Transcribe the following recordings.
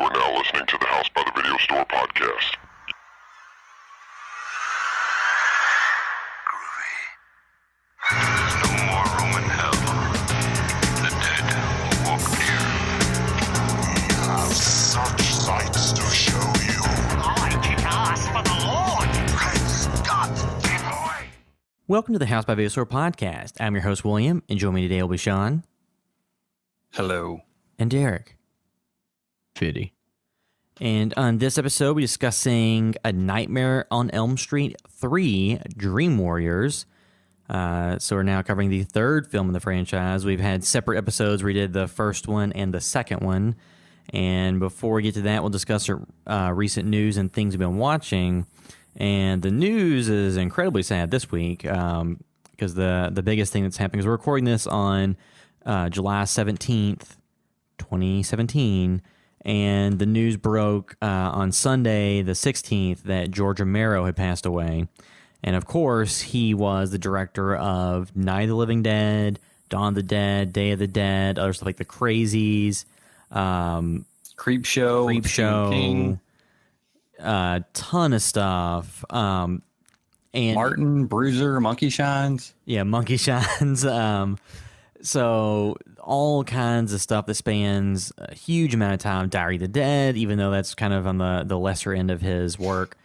You are now listening to the House by the Video Store podcast. There's no more room in hell. The dead will walk near. We have such sights to show you. I kick ass for the Lord. Praise God, get away. Welcome to the House by Video Store podcast. I'm your host, William, and joining me today will be Sean. Hello. And Derek. Fitty. And on this episode, we're discussing A Nightmare on Elm Street 3, Dream Warriors. So we're now covering the third film in the franchise. We've had separate episodes where we did the first one and the second one. And before we get to that, we'll discuss recent news and things we've been watching. And the news is incredibly sad this week because the biggest thing that's happening is we're recording this on July 17th, 2017. And the news broke on Sunday, the 16th, that George Romero had passed away. And of course, he was the director of Night of the Living Dead, Dawn of the Dead, Day of the Dead, other stuff like The Crazies, Creep Show. King. Ton of stuff. And Martin, Bruiser, Monkey Shines. Yeah, Monkey Shines. So all kinds of stuff that spans a huge amount of time. Diary of the Dead, even though that's kind of on the lesser end of his work.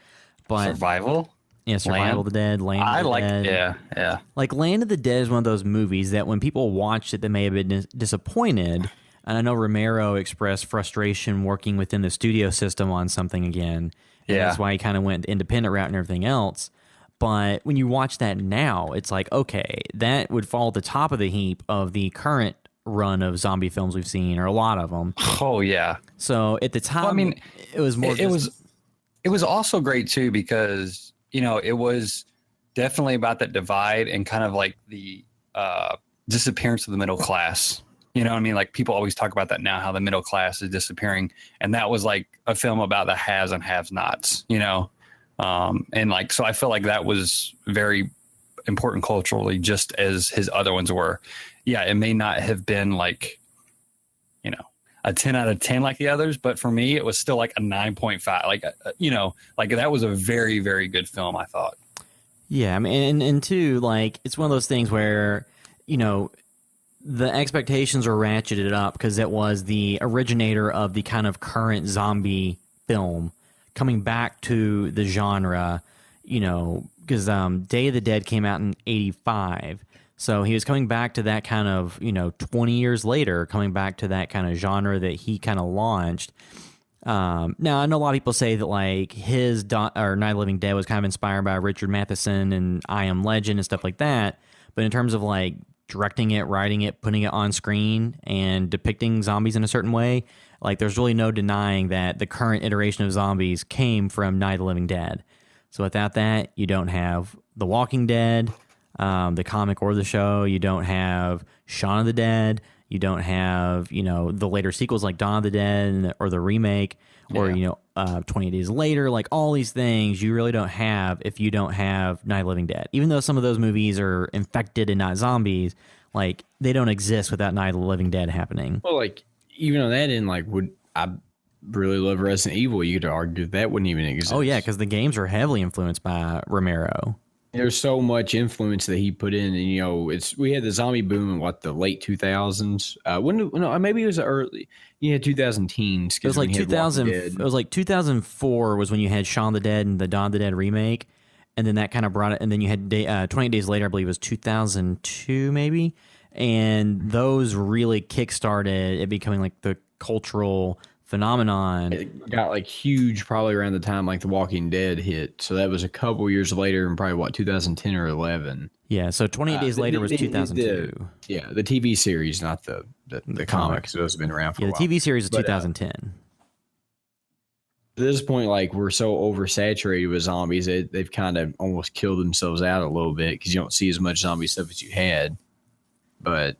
But Survival. Yeah, Survival of the Dead, Land of the Dead. Yeah. Like, Land of the Dead is one of those movies that when people watched it, they may have been disappointed. And I know Romero expressed frustration working within the studio system on something again. And that's why he kind of went the independent route and everything else. But when you watch that now, it's like, okay, that would fall at the top of the heap of the current run of zombie films we've seen, or a lot of them. Oh, yeah. So at the time, Well, I mean, it was more... It was also great, too, because... You know, it was definitely about that divide and kind of like the disappearance of the middle class. You know what I mean? Like, people always talk about that now, how the middle class is disappearing. And that was like a film about the haves and have-nots, you know? And like, so I feel like that was very important culturally, just as his other ones were. Yeah, it may not have been like, you know, a 10 out of 10 like the others, but for me, it was still like a 9.5. Like, you know, like that was a very, very good film, I thought. Yeah, I mean, and two, like, it's one of those things where, you know, the expectations are ratcheted up because it was the originator of the kind of current zombie film coming back to the genre, you know, because Day of the Dead came out in 85. So he was coming back to that kind of, you know, 20 years later, coming back to that kind of genre that he kind of launched. Now, I know a lot of people say that, like, his Night of the Living Dead was kind of inspired by Richard Matheson and I Am Legend and stuff like that. But in terms of, like, directing it, writing it, putting it on screen, and depicting zombies in a certain way, like, there's really no denying that the current iteration of zombies came from Night of the Living Dead. So without that, you don't have The Walking Dead, the comic or the show. You don't have Shaun of the Dead. You don't have, you know, the later sequels like Dawn of the Dead or the remake, or, you know, 28 Days Later. Like, all these things you really don't have if you don't have Night of the Living Dead. Even though some of those movies are infected and not zombies, like, they don't exist without Night of the Living Dead happening. Well, like, even on that end, like, would I really love Resident Evil? You could argue that wouldn't even exist. Oh, yeah, because the games are heavily influenced by Romero. There's so much influence that he put in, and, you know, we had the zombie boom in the late 2000s. Maybe it was early. You had 2010s. It was like 2000. It was like 2004 was when you had Shaun of the Dead and the Dawn of the Dead remake, and then that kind of brought it. And then you had 28 Days Later, I believe it was 2002, maybe, and those really kickstarted it becoming like the cultural phenomenon. It got like huge probably around the time like The Walking Dead hit. So that was a couple years later, and probably 2010 or 11. Yeah, so 28 Days Later was 2002. The TV series, not the comics. Those have been around for a while. The TV series is 2010. At this point, like, we're so oversaturated with zombies, they've kind of almost killed themselves out a little bit because you don't see as much zombie stuff as you had. But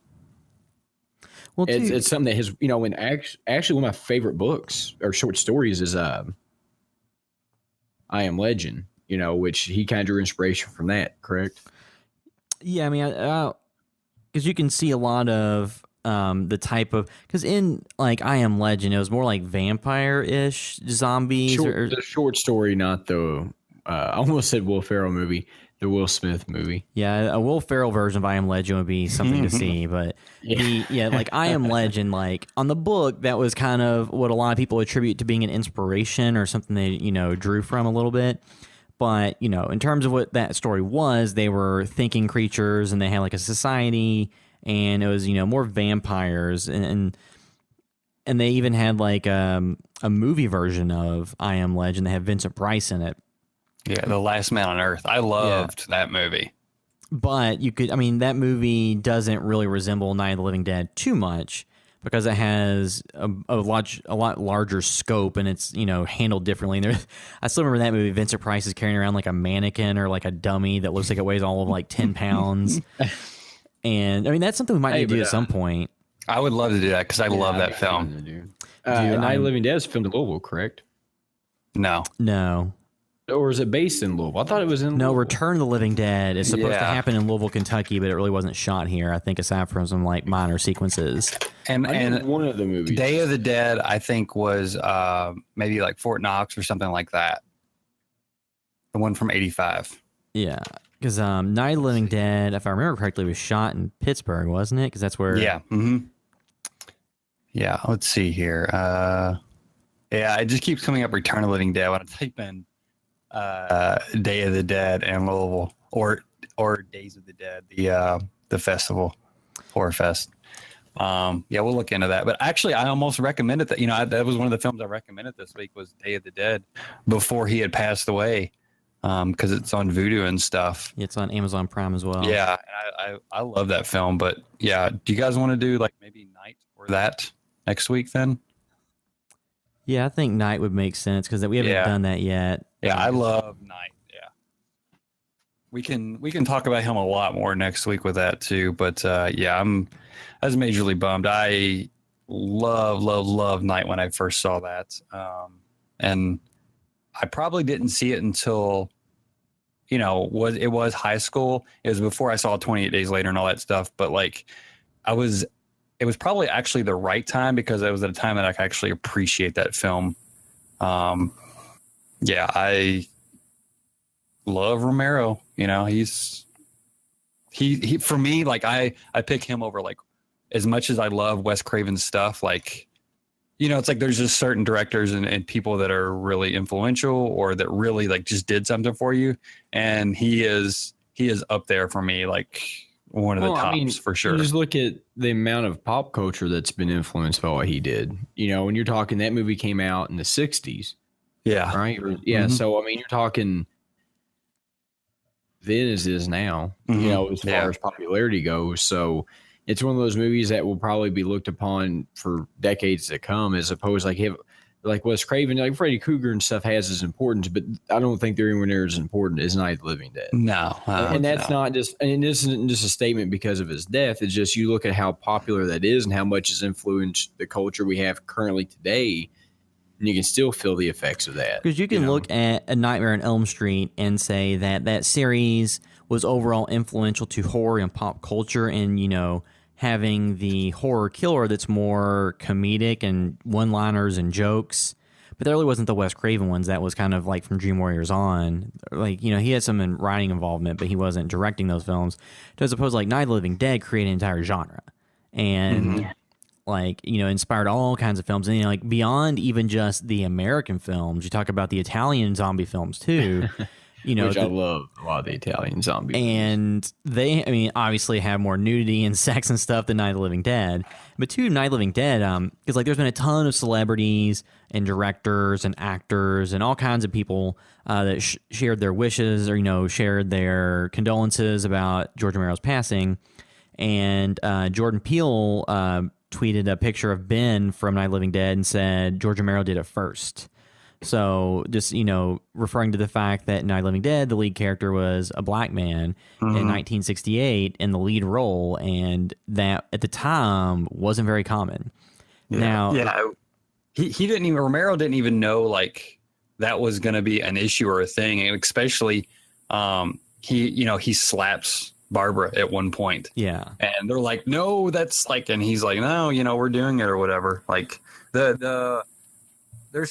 well, it's something that has, you know, when actually one of my favorite books or short stories is I Am Legend, you know, which he kind of drew inspiration from that, correct? Yeah, I mean, because you can see a lot of the type of, because in like I Am Legend, it was more like vampire-ish zombies. The short story, not the I almost said Will Ferrell movie, the Will Smith movie. Yeah, a Will Ferrell version of I Am Legend would be something to see, but like I Am Legend, like on the book, that was kind of what a lot of people attribute to being an inspiration or something they, drew from a little bit. But, in terms of what that story was, they were thinking creatures and they had like a society, and it was, more vampires, and they even had like a movie version of I Am Legend. They had Vincent Price in it. Yeah, The Last Man on Earth. I loved that movie. But that movie doesn't really resemble Night of the Living Dead too much because it has a lot larger scope, and it's, handled differently. And I still remember that movie. Vincent Price is carrying around like a mannequin or like a dummy that looks like it weighs all of like 10 pounds. And that's something we might need to do at some point. I would love to do that because I love that film. Night of the Living Dead is filmed in Louisville, correct? No. Or is it based in Louisville? I thought it was in Louisville. No, Return of the Living Dead is supposed to happen in Louisville, Kentucky, but it really wasn't shot here, I think, aside from some like minor sequences. And one of the movies, Day of the Dead, I think was maybe like Fort Knox or something like that. The one from 85. Yeah, because Night of the Living Dead, if I remember correctly, was shot in Pittsburgh, wasn't it? Because that's where... Yeah. Mm-hmm. Yeah, let's see here. It just keeps coming up Return of the Living Dead when I type in Day of the Dead and Louisville, or Days of the Dead, the festival, horror fest. We'll look into that. But actually, I almost recommended that. That was one of the films I recommended this week was Day of the Dead before he had passed away, because it's on Vudu and stuff. It's on Amazon Prime as well. Yeah, I love that film. But yeah, do you guys want to do like maybe Night or that next week then? Yeah, I think Night would make sense because we haven't done that yet. Yeah, I love Night. Yeah, we can talk about him a lot more next week with that too. But I was majorly bummed. I love Night when I first saw that, and I probably didn't see it until it was high school. It was before I saw 28 Days Later and all that stuff. But like, it was probably actually the right time because it was at a time that I could actually appreciate that film. I love Romero. He for me, like I pick him over, like, as much as I love Wes Craven's stuff, like, it's like there's just certain directors and people that are really influential or that really like just did something for you. And he is up there for me, like one of the tops for sure. You just look at the amount of pop culture that's been influenced by what he did. When you're talking, that movie came out in the 60s. Yeah. Right. Yeah. Mm-hmm. So, you're talking then as it is now, as far as popularity goes. So it's one of those movies that will probably be looked upon for decades to come, as opposed like Wes Craven, like Freddy Krueger and stuff has its importance, but I don't think they're anywhere near as important as Night of the Living Dead. No. And that's not just, and this isn't just a statement because of his death. It's just, you look at how popular that is and how much has influenced the culture we have currently today, and you can still feel the effects of that. Because you can look at A Nightmare on Elm Street and say that series was overall influential to horror and pop culture, and, having the horror killer that's more comedic and one-liners and jokes. But there really wasn't the Wes Craven ones. That was kind of like from Dream Warriors on. Like, he had some writing involvement, but he wasn't directing those films. As opposed to like Night of the Living Dead created an entire genre. And inspired all kinds of films. And like beyond even just the American films, you talk about the Italian zombie films too. Which I love a lot of the Italian zombie movies. And they, obviously have more nudity and sex and stuff than Night of the Living Dead. But too, Night of the Living Dead, because like there's been a ton of celebrities and directors and actors and all kinds of people that shared their wishes or, shared their condolences about George Romero's passing. And Jordan Peele tweeted a picture of Ben from Night of the Living Dead and said, George Romero did it first. So just, referring to the fact that Night of the Living Dead, the lead character was a black man in 1968 in the lead role, and that at the time wasn't very common. Now, Romero didn't even know like that was going to be an issue or a thing. And especially, he slaps Barbara at one point. Yeah. And they're like, no, that's like, and he's like, no, we're doing it or whatever. Like there's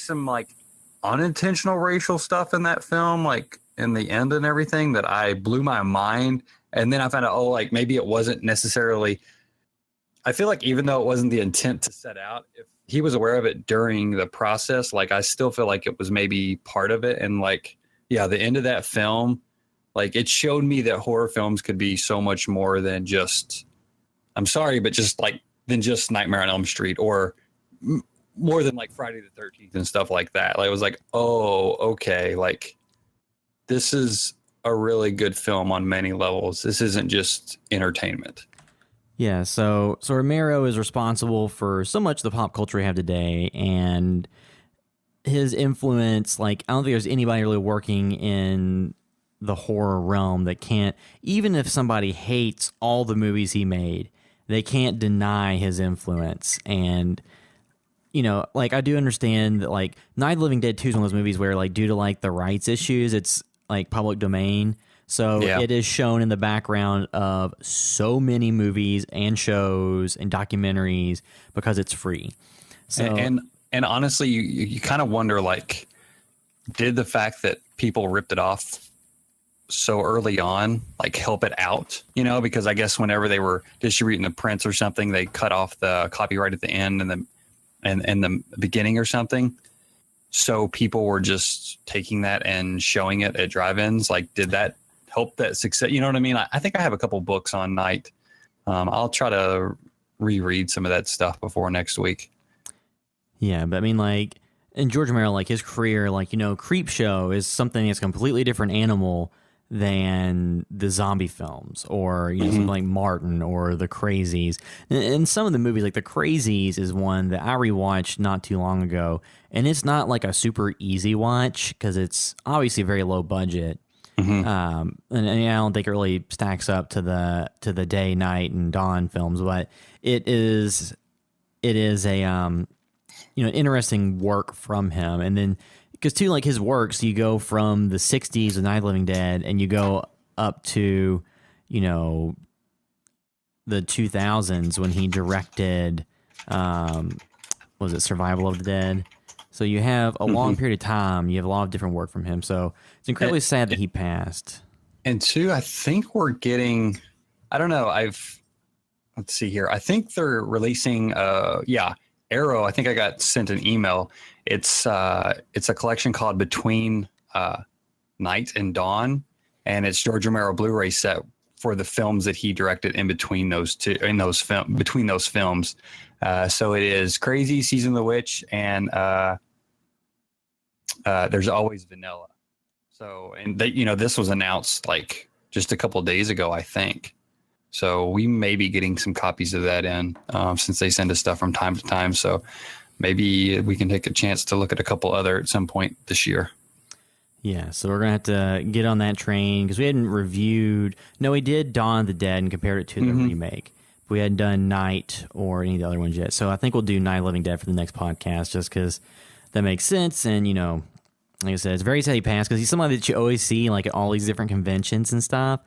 some like unintentional racial stuff in that film, like in the end and everything, that I blew my mind. And then I found out, like maybe it wasn't necessarily, I feel like even though it wasn't the intent to set out, if he was aware of it during the process, like I still feel like it was maybe part of it. And like, yeah, the end of that film, like it showed me that horror films could be so much more than just, I'm sorry, but just like than just Nightmare on Elm Street, or more than like Friday the 13th and stuff like that. Like it was like, oh, okay, like this is a really good film on many levels. This isn't just entertainment. Yeah, so Romero is responsible for so much of the pop culture we have today, and his influence, like I don't think there's anybody really working in the horror realm that can't, even if somebody hates all the movies he made, they can't deny his influence. And like I do understand that like Night of the Living Dead 2 is one of those movies where like due to like the rights issues, it's like public domain. So it is shown in the background of so many movies and shows and documentaries because it's free. So and honestly, you kind of wonder, like, did the fact that people ripped it off so early on like help it out? Because I guess whenever they were distributing the prints or something, they cut off the copyright at the end and the beginning or something. So people were just taking that and showing it at drive-ins. Like, did that help that success? You know what I mean? I think I have a couple books on Night. I'll try to reread some of that stuff before next week. Yeah, but I mean, like, in George Romero, like his career, like, Creepshow is something that's a completely different animal than the zombie films, or something like Martin or The Crazies. And some of the movies, like The Crazies is one that I rewatched not too long ago, and it's not like a super easy watch because it's obviously very low budget. And I don't think it really stacks up to the day, night, and dawn films, but it is a interesting work from him. And then because too, like his works, you go from the 60s of Night of the Living Dead and you go up to the 2000s when he directed was it Survival of the Dead. So you have a long period of time. You have a lot of different work from him. So it's incredibly sad that he passed. And two, I think we're getting, I don't know. Let's see here. I think they're releasing, Arrow. I think I got sent an email. It's a collection called Between Night and Dawn, and it's George Romero Blu-ray set for the films that he directed in between those between those films. So it is Crazy, Season of the Witch, and There's Always Vanilla. So, and they, this was announced like just a couple of days ago, I think. So we may be getting some copies of that in since they send us stuff from time to time. So maybe we can take a chance to look at a couple other at some point this year. Yeah, so we're going to have to get on that train because we hadn't reviewed. No, we did Dawn of the Dead and compared it to the remake. We hadn't done Night or any of the other ones yet. So I think we'll do Night of the Living Dead for the next podcast just because that makes sense. And, like I said, it's very sad he passed because he's somebody that you always see like at all these different conventions and stuff.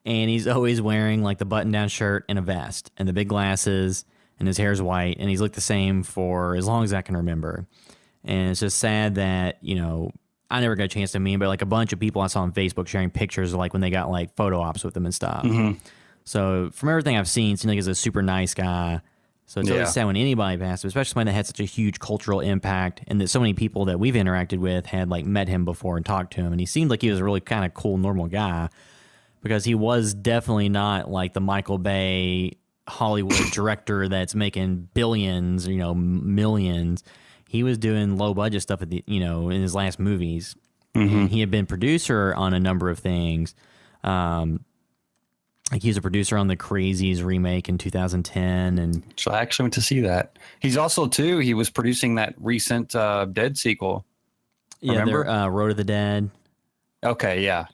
And he's always wearing like the button-down shirt and a vest and the big glasses, and his hair's white, and he's looked the same for as long as I can remember. And it's just sad that, I never got a chance to meet him, but like a bunch of people I saw on Facebook sharing pictures of like when they got like photo ops with him and stuff. So from everything I've seen, it seems like he's a super nice guy. So it's always sad when anybody passes, especially somebody that had such a huge cultural impact and that so many people that we've interacted with had like met him before and talked to him. And he seemed like he was a really kind of cool, normal guy. Because he was definitely not like the Michael Bay Hollywood director that's making billions, millions. He was doing low budget stuff at the, in his last movies. And he had been producer on a number of things. Like he was a producer on the Crazies remake in 2010, and so I actually went to see that. He's also he was producing that recent Dead sequel. Remember? Road of the Dead. Okay, yeah.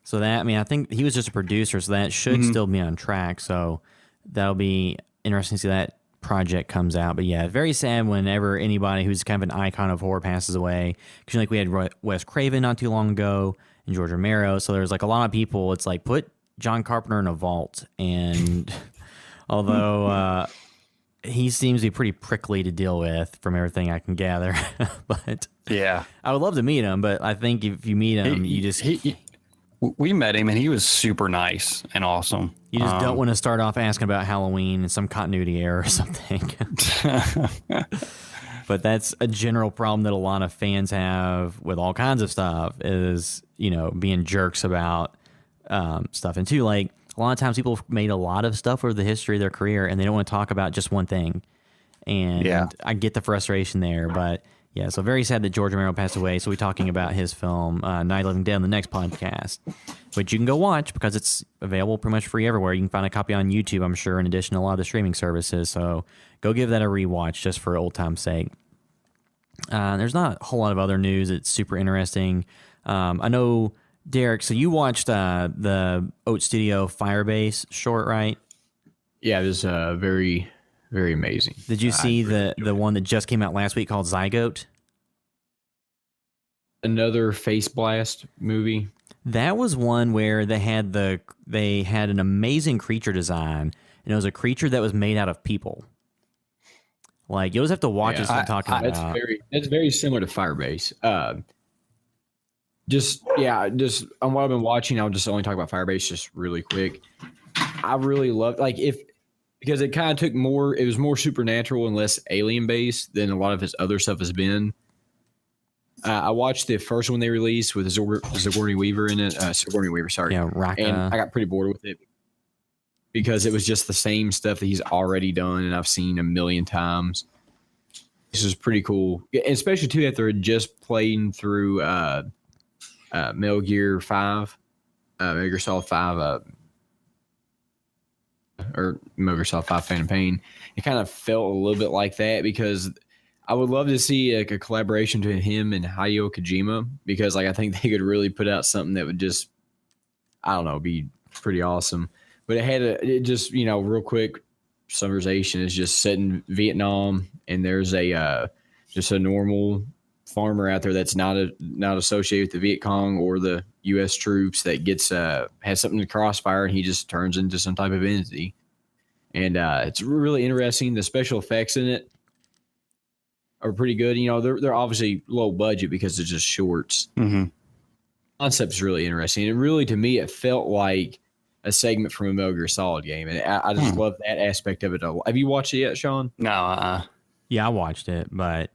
So that, I think he was just a producer, so that should still be on track. So that'll be interesting to see that project comes out. But yeah, very sad whenever anybody who's kind of an icon of horror passes away. Because like we had Wes Craven not too long ago and George Romero. So there's like a lot of people. It's like put John Carpenter in a vault, and although he seems to be pretty prickly to deal with from everything I can gather, but Yeah. I would love to meet him. But I think if you meet him, We met him and he was super nice and awesome. You just don't want to start off asking about Halloween and some continuity error or something. But that's a general problem that a lot of fans have with all kinds of stuff is, being jerks about stuff. And two, like a lot of times people have made a lot of stuff over the history of their career and they don't want to talk about just one thing. And I get the frustration there, but yeah, so very sad that George Romero passed away. So we're talking about his film, Night of the Living Dead, on the next podcast, which you can go watch because it's available pretty much free everywhere. You can find a copy on YouTube, I'm sure, in addition to a lot of the streaming services. So go give that a rewatch just for old time's sake. There's not a whole lot of other news. It's super interesting. I know, Derek, so you watched the Oat Studio Firebase short, right? Yeah, it was very... very amazing. Did you see the one that just came out last week called Zygote? Another Face Blast movie. That was one where they had an amazing creature design, and it was a creature that was made out of people. Like you'll just have to watch this. I'm talking about. That's very similar to Firebase. Just on what I've been watching, I'll just only talk about Firebase just really quick. I really loved because it kind of took more, it was more supernatural and less alien based than a lot of his other stuff has been. I watched the first one they released with Sigourney Weaver in it. Sigourney Weaver, sorry. Yeah, Raka. And I got pretty bored with it because it was just the same stuff that he's already done and I've seen a million times. This was pretty cool, especially too after just playing through Metal Gear 5, Metal Gear Solid 5, or Metal Gear Solid 5 Phantom Pain. It kind of felt a little bit like that because I would love to see a collaboration between him and Hideo Kojima because I think they could really put out something that would just, I don't know, be pretty awesome. But it just real quick summarization is just set in Vietnam and there's just a normal farmer out there that's not associated with the Viet Cong or the U.S. troops that has something to crossfire and he just turns into some type of entity. And it's really interesting. The special effects in it are pretty good. They're obviously low budget because it's just shorts. Mm-hmm. Concept is really interesting. And really, to me, it felt like a segment from a Metal Gear Solid game. And I just love that aspect of it. Have you watched it yet, Sean? No. Yeah, I watched it, but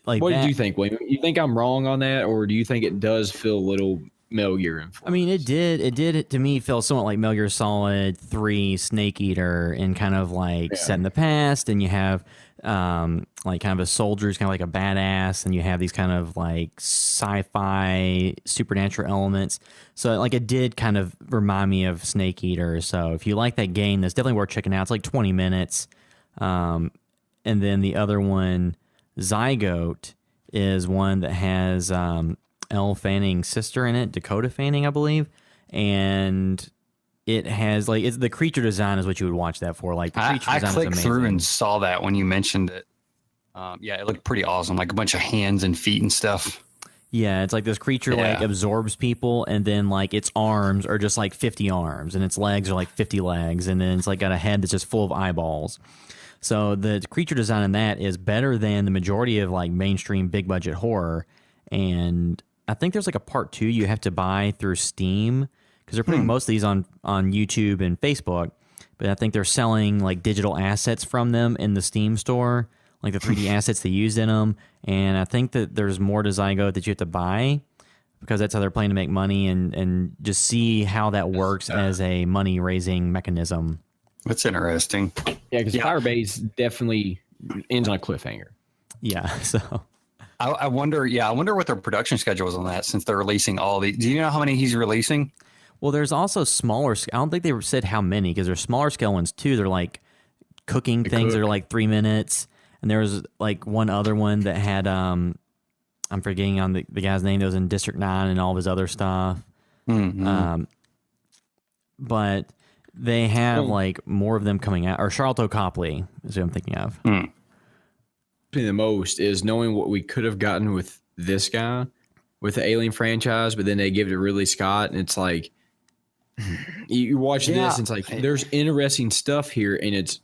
what did you think, William? You think I'm wrong on that, or do you think it does feel a little Metal Gear influence? I mean, it did to me feel somewhat like Metal Gear Solid 3 Snake Eater and kind of set in the past, and you have kind of a soldier who's kind of like a badass, and you have these kind of sci-fi supernatural elements. So it did kind of remind me of Snake Eater. So if you like that game, that's definitely worth checking out. It's like 20 minutes. And then the other one, Zygote, is one that has Elle Fanning's sister in it, Dakota Fanning, I believe, and it has it's the creature design is what you would watch that for. The creature I design clicked is through and saw that when you mentioned it. It looked pretty awesome, like a bunch of hands and feet and stuff. Yeah, it's like this creature absorbs people, and then its arms are just 50 arms, and its legs are 50 legs, and then it's got a head that's just full of eyeballs. So the creature design in that is better than the majority of mainstream big budget horror. And I think there's a part 2 you have to buy through Steam because they're putting most of these on YouTube and Facebook. But I think they're selling digital assets from them in the Steam store, the 3D assets they used in them. And I think that there's more to Zygote that you have to buy because that's how they're planning to make money and just see how that works as a money raising mechanism. That's interesting. Yeah, because Firebase definitely ends on a cliffhanger. Yeah, so I wonder what their production schedule is on that since they're releasing all these. Do you know how many he's releasing? Well, there's also smaller. I don't think they said how many because there's smaller scale ones too. They're cooking things that are 3 minutes, and there was one other one that had I'm forgetting on the guy's name that was in District 9 and all of his other stuff. Mm-hmm. But they have more of them coming out. Or Charlton Copley is who I'm thinking of. The most is knowing what we could have gotten with this guy with the Alien franchise, but then they give it to Ridley Scott, and it's You watch this, and it's like there's interesting stuff here, and it's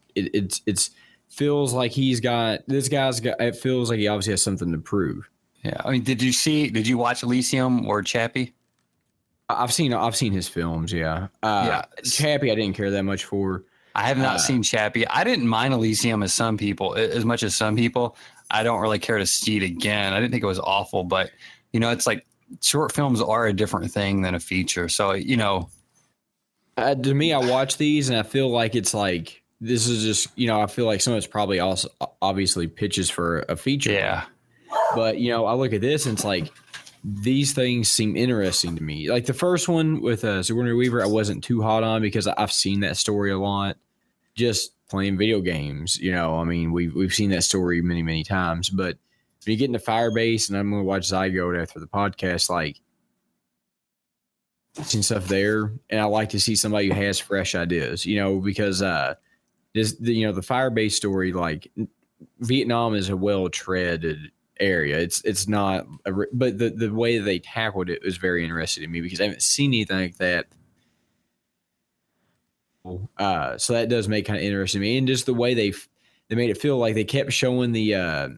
feels like it feels like he obviously has something to prove. Yeah, I mean, did you watch Elysium or Chappie? I've seen his films. Yeah, Chappie I didn't care that much for. I have not seen Chappie. I didn't mind Elysium as much as some people. I don't really care to see it again. I didn't think it was awful, but it's like short films are a different thing than a feature. So to me, I watch these and I feel like it's like this is just I feel like some of it's probably also obviously pitches for a feature. Yeah, but I look at this and it's like these things seem interesting to me. Like the first one with Sigourney Weaver, I wasn't too hot on because I've seen that story a lot. Just playing video games, I mean, we've seen that story many, many times. But when you get into Firebase, and I'm going to watch Zygote after the podcast, like, seen stuff there, and I like to see somebody who has fresh ideas, because the Firebase story, like, Vietnam is a well-treaded area. It's not, but the way they tackled it was very interesting to me because I haven't seen anything like that. So that does make kind of interesting to me, and just the way they made it feel like they kept showing the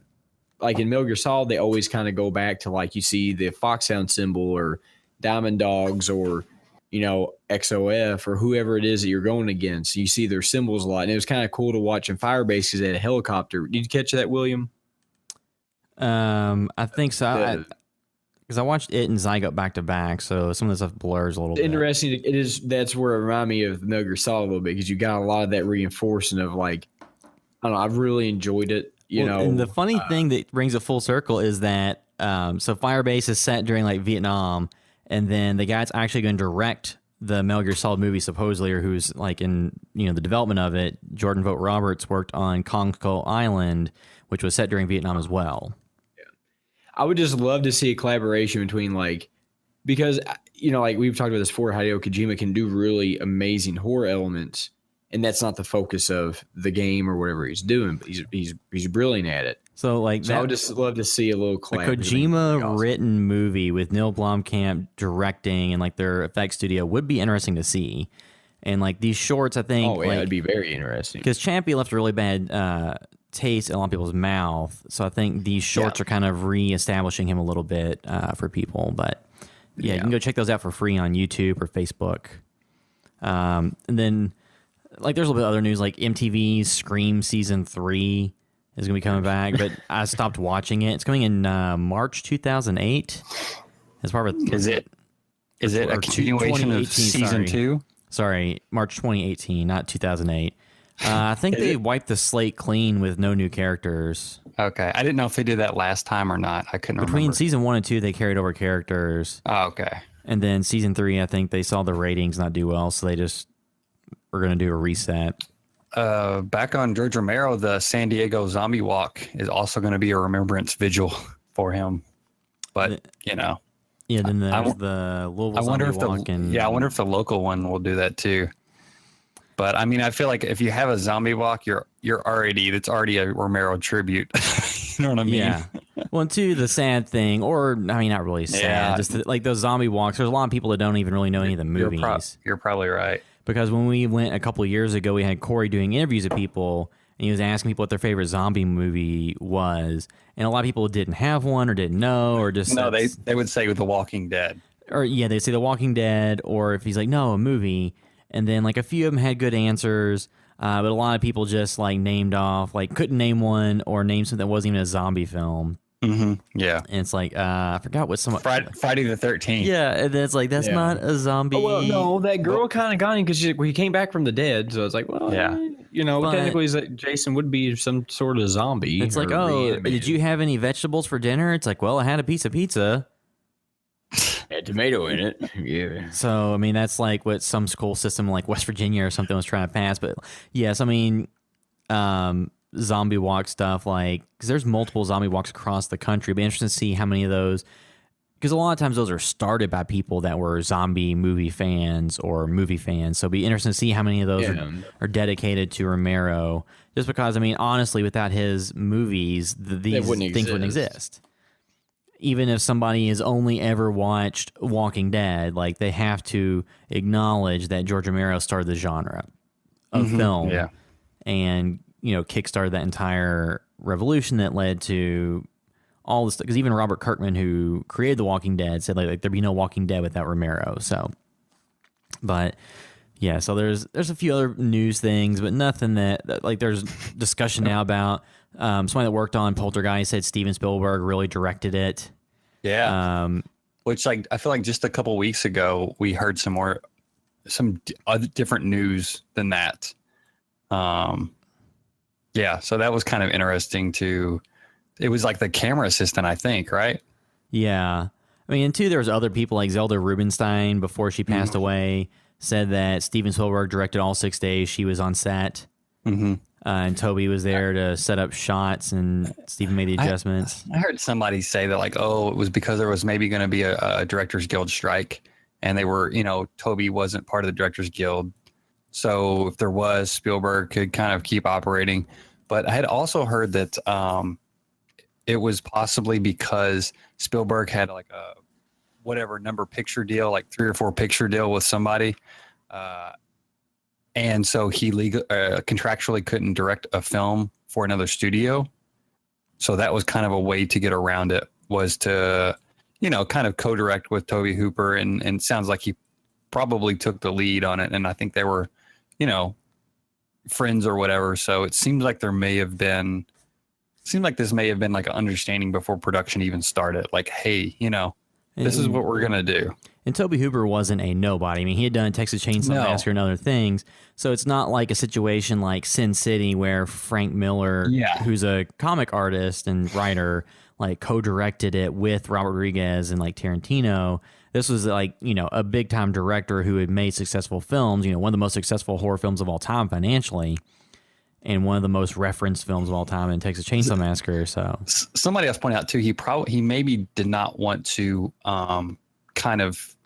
like in Metal Gear Solid, they always kind of go back to like you see the Foxhound symbol or Diamond Dogs or XOF or whoever it is that you're going against. You see their symbols a lot, and it was kind of cool to watch in Firebase because they had a helicopter. Did you catch that, William? I think so. Because I watched it and Zygote back to back, so some of the stuff blurs a little bit. Interesting. It is. That's where it reminded me of Metal Gear Solid a little bit because you got a lot of that reinforcing of like, I don't know. I've really enjoyed it. And the funny thing that brings it full circle is that so Firebase is set during like Vietnam, and then the guy that's actually going to direct the Metal Gear Solid movie supposedly, or who's like in the development of it, Jordan Vogt Roberts worked on Kong Skull Island, which was set during Vietnam as well. I would just love to see a collaboration between because like we've talked about this before, Hideo Kojima can do really amazing horror elements, and that's not the focus of the game or whatever he's doing, but he's brilliant at it. So I would just love to see a little collaboration. A Kojima written movie with Neil Blomkamp directing and like their effects studio would be interesting to see. And like these shorts, I think it'd be very interesting because Chappie left a really bad taste in a lot of people's mouth. So I think these shorts are kind of re-establishing him a little bit for people. But you can go check those out for free on YouTube or Facebook. And then like there's a little bit of other news, like MTV's Scream Season 3 is going to be coming back, but I stopped watching it. It's coming in March 2008. As part of Is it a continuation of Season 2? Sorry, March 2018, not 2008. I think they wiped the slate clean with no new characters. Okay. I didn't know if they did that last time or not. I couldn't remember. Between Season 1 and 2, they carried over characters. Oh, okay. And then Season 3, I think they saw the ratings not do well, so they just were going to do a reset. Back on George Romero, the San Diego Zombie Walk is also going to be a remembrance vigil for him. But, Yeah, then there's the Louisville Zombie Walk. I wonder if the local one will do that too. But I mean, I feel like if you have a zombie walk, it's already a Romero tribute. You know what I mean? Yeah. Well, and two, the sad thing, or I mean, not really sad, just like those zombie walks. There's a lot of people that don't even really know any of the movies. You're probably right. Because when we went a couple of years ago, we had Corey doing interviews with people, and he was asking people what their favorite zombie movie was, and a lot of people didn't have one or didn't know or just they would say The Walking Dead, or they'd say The Walking Dead, or if he's like no, a movie. And then like a few of them had good answers, but a lot of people just like named off, like couldn't name one or name something that wasn't even a zombie film. Mm-hmm. Yeah. And it's like, I forgot what some Friday the 13th. Yeah. And then it's like, that's not a zombie. Oh, well, no, that girl kind of got him because he came back from the dead. So it's like, well, technically Jason would be some sort of zombie. It's like, did you have any vegetables for dinner? It's like, well, I had a piece of pizza. Had tomato in it. Yeah. So, I mean, that's like what some school system like West Virginia or something was trying to pass. But yes, I mean, zombie walk stuff, like, because there's multiple zombie walks across the country. It'd be interesting to see how many of those, because a lot of times those are started by people that were zombie movie fans or movie fans. So it'd be interesting to see how many of those are dedicated to Romero. Just because, I mean, honestly, without his movies, these things wouldn't exist. even if somebody has only ever watched Walking Dead, like they have to acknowledge that George Romero started the genre of film, and kickstarted that entire revolution that led to all this. Because even Robert Kirkman, who created The Walking Dead, said like there'd be no Walking Dead without Romero. So, but yeah, so there's a few other news things, but nothing that like there's discussion now about. Somebody that worked on Poltergeist said Steven Spielberg really directed it. Yeah. Which I feel like just a couple weeks ago we heard some other different news than that. Yeah, so that was kind of interesting too. It was like the camera assistant, I think, right? Yeah. I mean, and two, there was other people like Zelda Rubinstein before she passed away said that Steven Spielberg directed all 6 days she was on set. And Toby was there to set up shots, and Steven made the adjustments. I heard somebody say that, like, oh, it was because there was maybe going to be a Directors Guild strike, and they were, Toby wasn't part of the Directors Guild. So if there was, Spielberg could kind of keep operating. But I had also heard that it was possibly because Spielberg had like a whatever number picture deal, like 3 or 4 picture deal with somebody. And so he contractually couldn't direct a film for another studio. So that was kind of a way to get around it, was to, kind of co-direct with Tobe Hooper. And it sounds like he probably took the lead on it. And I think they were, friends or whatever. So it seems like this may have been like an understanding before production even started. Like, hey, this is what we're going to do. And Tobe Hooper wasn't a nobody. I mean, he had done Texas Chainsaw Massacre and other things. So it's not like a situation like Sin City where Frank Miller, who's a comic artist and writer, like co-directed it with Robert Rodriguez and like Tarantino. This was like, a big time director who had made successful films, one of the most successful horror films of all time financially, and one of the most referenced films of all time in Texas Chainsaw Massacre. So somebody else pointed out too, he maybe did not want to kind of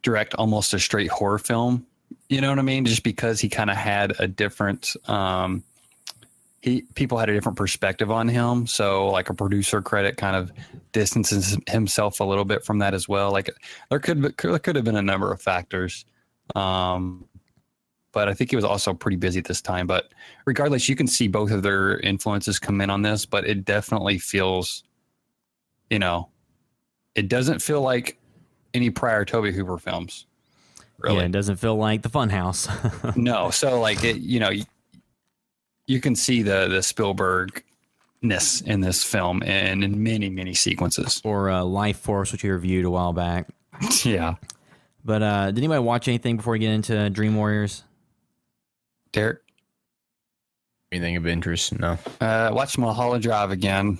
direct almost a straight horror film, you know what I mean? Just because he kind of had a different people had a different perspective on him. So like a producer credit kind of distances himself a little bit from that as well. Like there could have been a number of factors. But I think he was also pretty busy at this time. But regardless, you can see both of their influences come in on this, but it definitely feels, it doesn't feel like any prior Tobe Hooper films. Really. Yeah, it doesn't feel like the Funhouse. No. So like it, you can see the Spielberg-ness in this film and in many, many sequences. Or Life Force, which you reviewed a while back. Yeah. But did anybody watch anything before we get into Dream Warriors? Derek? Anything of interest? No. Watch Mullholland Drive again.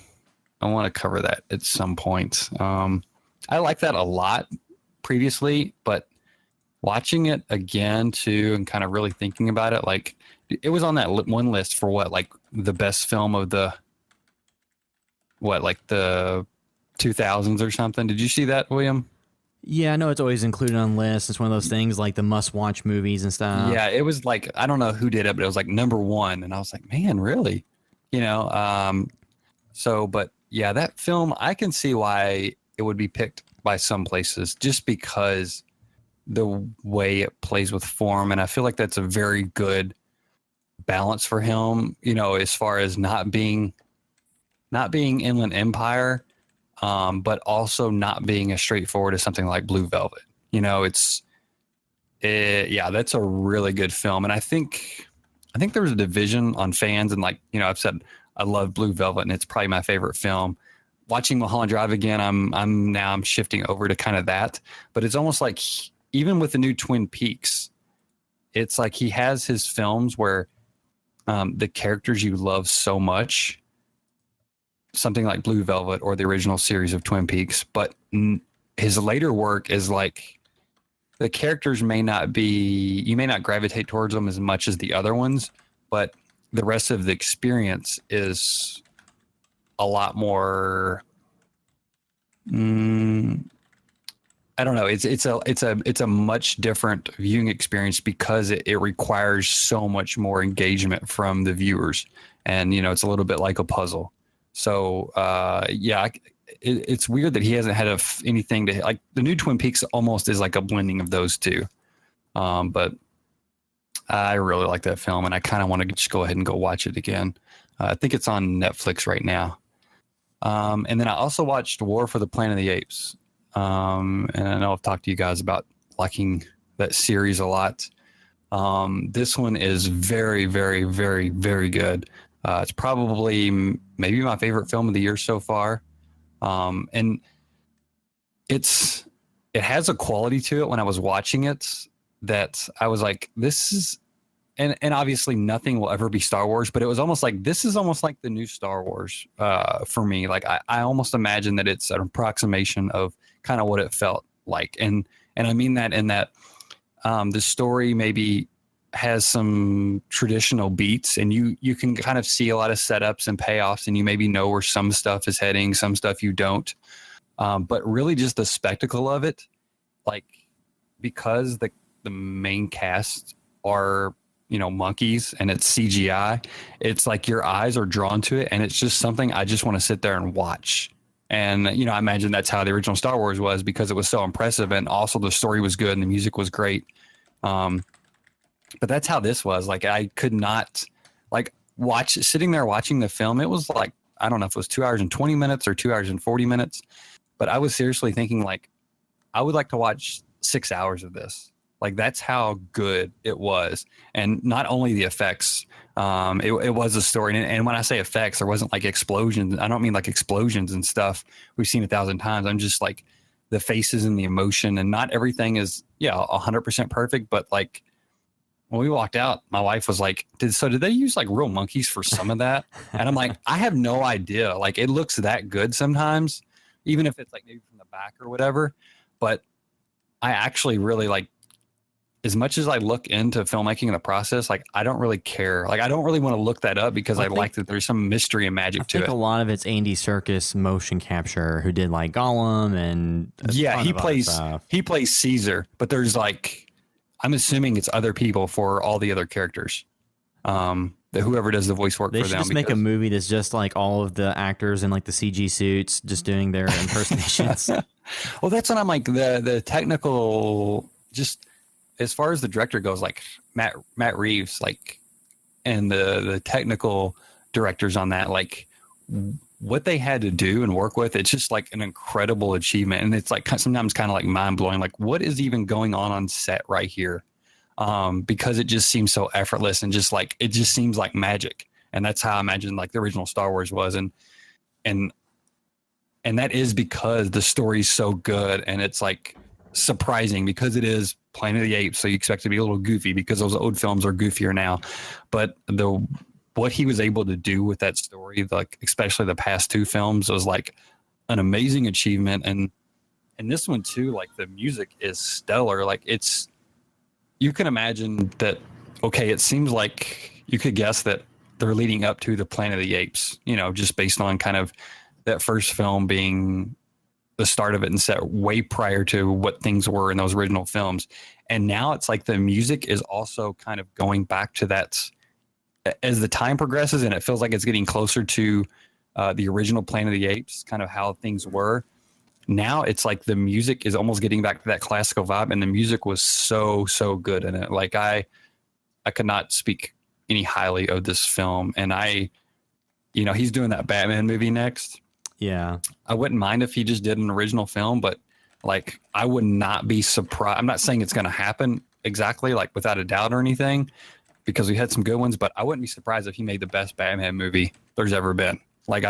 I want to cover that at some point. I like that a lot previously, but watching it again too and kind of really thinking about it, like it was on that one list for like the best film of the 2000s or something. Did you see that, William? Yeah, I know it's always included on lists. It's one of those things like the must-watch movies and stuff. Yeah, it was like, I don't know who did it, but it was like number 1. And I was like, man, really? But yeah, that film, I can see why it would be picked by some places just because the way it plays with form. And I feel like that's a very good balance for him, as far as not being Inland Empire, but also not being as straightforward as something like Blue Velvet. That's a really good film. And I think there was a division on fans, and I've said I love Blue Velvet and it's probably my favorite film. Watching Mullholland Drive again, I'm shifting over to kind of that, but it's almost like even with the new Twin Peaks, it's like he has his films where the characters you love so much, something like Blue Velvet or the original series of Twin Peaks, but his later work is like the characters you may not gravitate towards them as much as the other ones, but the rest of the experience is a lot more. I don't know. It's a much different viewing experience because it requires so much more engagement from the viewers, and it's a little bit like a puzzle. So it's weird that he hasn't had anything to like. The new Twin Peaks almost is like a blending of those two. But I really like that film, and I kind of want to just go ahead and go watch it again. I think it's on Netflix right now. And then I also watched War for the Planet of the Apes. And I know I've talked to you guys about liking that series a lot. This one is very, very, very, very good. It's probably maybe my favorite film of the year so far. And it has a quality to it when I was watching it that I was like, this is, and obviously nothing will ever be Star Wars, but it was almost like, this is almost like the new Star Wars for me. Like I almost imagine that it's an approximation of kind of what it felt like. And I mean that in that the story maybe has some traditional beats, and you can kind of see a lot of setups and payoffs, and you maybe know where some stuff is heading, some stuff you don't. But really just the spectacle of it, like because the main cast are, monkeys and it's CGI, it's like your eyes are drawn to it, and it's just something I just want to sit there and watch. And, I imagine that's how the original Star Wars was, because it was so impressive, and also the story was good and the music was great. But that's how this was. Like, I could not sitting there watching the film. It was like, I don't know if it was 2 hours and 20 minutes or 2 hours and 40 minutes, but I was seriously thinking like, I would like to watch 6 hours of this. Like, that's how good it was. And not only the effects, it was a story. And when I say effects, there wasn't like explosions. I don't mean like explosions and stuff we've seen 1,000 times. I'm just like the faces and the emotion, and not everything is 100% perfect. But like when we walked out, my wife was like, did they use like real monkeys for some of that? And I'm like, I have no idea. Like, it looks that good sometimes, even if it's like maybe from the back or whatever. But I actually really like, as much as I look into filmmaking in the process, like I don't really care. Like I don't really want to look that up, because I like that there's some mystery and magic to it. I think a lot of it's Andy Serkis motion capture, who did like Gollum and he plays Caesar, but there's like, I'm assuming it's other people for all the other characters. Whoever does the voice work for them. They should just make a movie that's just like all of the actors in like the CG suits just doing their impersonations. Well, that's what I'm like, the technical, just as far as the director goes, like Matt Reeves, like, and the technical directors on that, like what they had to do and work with, it's just like an incredible achievement. And it's like sometimes kind of like mind blowing, like what is even going on set right here? Because it just seems so effortless, and just like, it just seems like magic. And that's how I imagine like the original Star Wars was. And that is because the story's so good, and it's like surprising because it is Planet of the Apes, so you expect to be a little goofy because those old films are goofier now. But what he was able to do with that story, like especially the past two films, was like an amazing achievement. And this one too, like the music is stellar. Like you can imagine that. Okay, it seems like you could guess that they're leading up to the Planet of the Apes, just based on kind of that first film being the start of it and set way prior to what things were in those original films. And now it's like the music is also kind of going back to that as the time progresses, and it feels like it's getting closer to the original Planet of the Apes, kind of how things were. Now it's like the music is almost getting back to that classical vibe, and the music was so good in it. Like I could not speak any highly of this film. And he's doing that Batman movie next. Yeah. I wouldn't mind if he just did an original film, but like I would not be surprised. I'm not saying it's going to happen exactly, like without a doubt or anything, because we had some good ones, but I wouldn't be surprised if he made the best Batman movie there's ever been. Like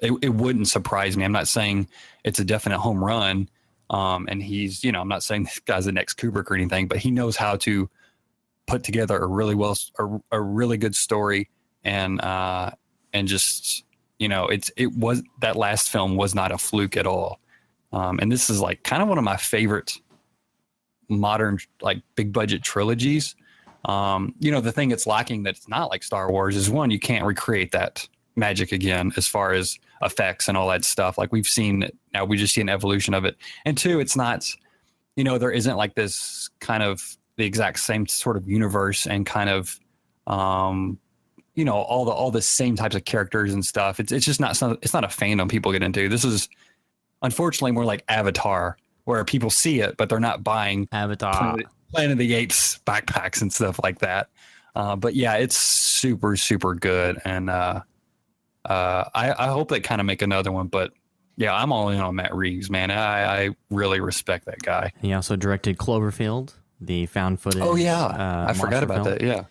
it wouldn't surprise me. I'm not saying it's a definite home run. And he's, I'm not saying this guy's the next Kubrick or anything, but he knows how to put together a really good story. And just, that last film was not a fluke at all. And this is like kind of one of my favorite modern, like big budget trilogies. The thing it's lacking that it's not like Star Wars is, one, you can't recreate that magic again as far as effects and all that stuff. Like we've seen now, we just see an evolution of it. And two, it's not, there isn't like this kind of the exact same sort of universe and kind of all the same types of characters and stuff. It's just not it's not a fandom people get into. This is unfortunately more like Avatar, where people see it but they're not buying Avatar, Planet of the Apes backpacks and stuff like that. But yeah, it's super, super good. And I hope they kind of make another one. But yeah, I'm all in on Matt Reeves, man. I really respect that guy. He also directed Cloverfield, the found footage. Oh, yeah. I forgot about that. Yeah.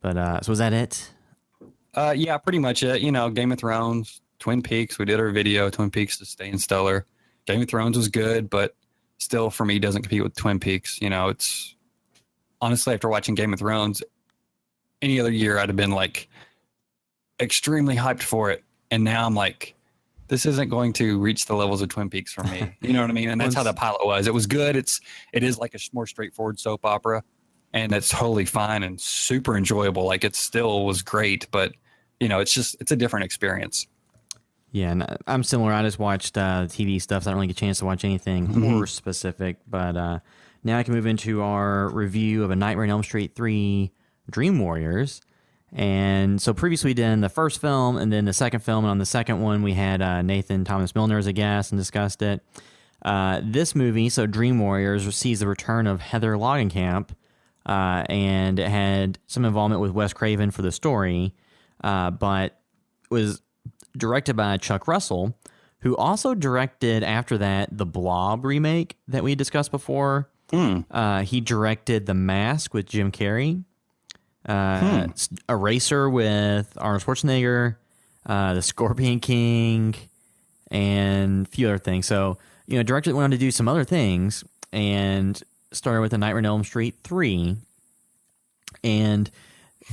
But so was that it? Yeah, pretty much it. Game of Thrones, Twin Peaks. We did our video, Twin Peaks to stay in stellar. Game of Thrones was good, but still for me doesn't compete with Twin Peaks. It's honestly, after watching Game of Thrones, any other year I'd have been like extremely hyped for it. And now I'm like, this isn't going to reach the levels of Twin Peaks for me. You know what I mean? And that's how the pilot was. It was good. It is like a more straightforward soap opera, and it's totally fine and super enjoyable. Like it still was great, but it's a different experience. Yeah, and I'm similar. I just watched TV stuff, so I don't really get a chance to watch anything horror specific. But now I can move into our review of A Nightmare on Elm Street 3 Dream Warriors. And so previously we did the first film and then the second film. And on the second one, we had Nathan Thomas Milner as a guest and discussed it. This movie, so Dream Warriors, sees the return of Heather Langenkamp, and it had some involvement with Wes Craven for the story, but was directed by Chuck Russell, who also directed after that the Blob remake that we discussed before. He directed The Mask with Jim Carrey, Eraser with Arnold Schwarzenegger, The Scorpion King, and a few other things. So, director went on to do some other things and started with A Nightmare on Elm Street 3. And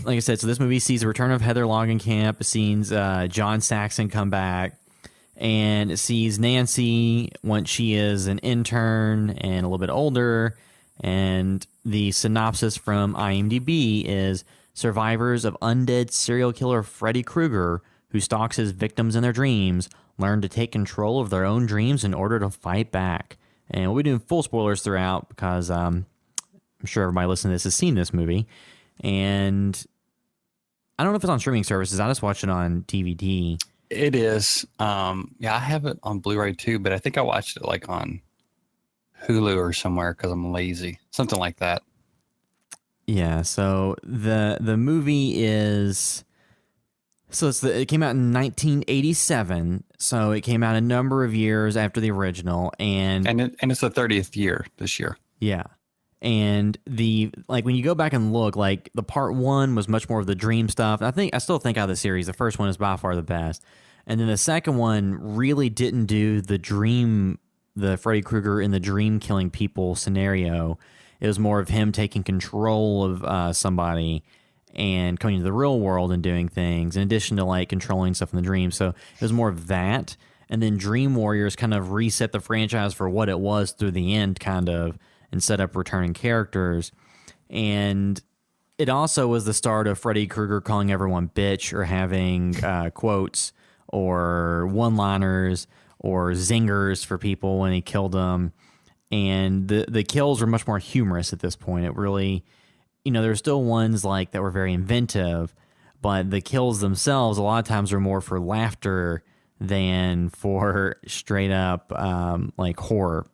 like I said, so this movie sees the return of Heather Langenkamp, sees John Saxon come back, and it sees Nancy once she is an intern and a little bit older. And the synopsis from IMDb is survivors of undead serial killer Freddy Krueger, who stalks his victims in their dreams, learn to take control of their own dreams in order to fight back. And we'll be doing full spoilers throughout because I'm sure everybody listening to this has seen this movie. And I don't know if it's on streaming services. I just watched it on DVD. It is. Yeah, I have it on Blu-ray too, but I think I watched it like on Hulu or somewhere because I'm lazy. Something like that. Yeah, so the movie is... So it came out in 1987, so it came out a number of years after the original. And it's the 30th year this year. Yeah. And when you go back and look, like the part one was much more of the dream stuff. I still think out of the series, the first one is by far the best. And then the second one really didn't do the Freddy Krueger in the dream killing people scenario. It was more of him taking control of somebody and coming into the real world and doing things in addition to like controlling stuff in the dream. So it was more of that. And then Dream Warriors kind of reset the franchise for what it was through the end, kind of, and set up returning characters. And it also was the start of Freddy Krueger calling everyone bitch or having quotes or one-liners or zingers for people when he killed them. And the kills were much more humorous at this point. It really, there were still ones like that were very inventive, but the kills themselves a lot of times are more for laughter than for straight up like horror.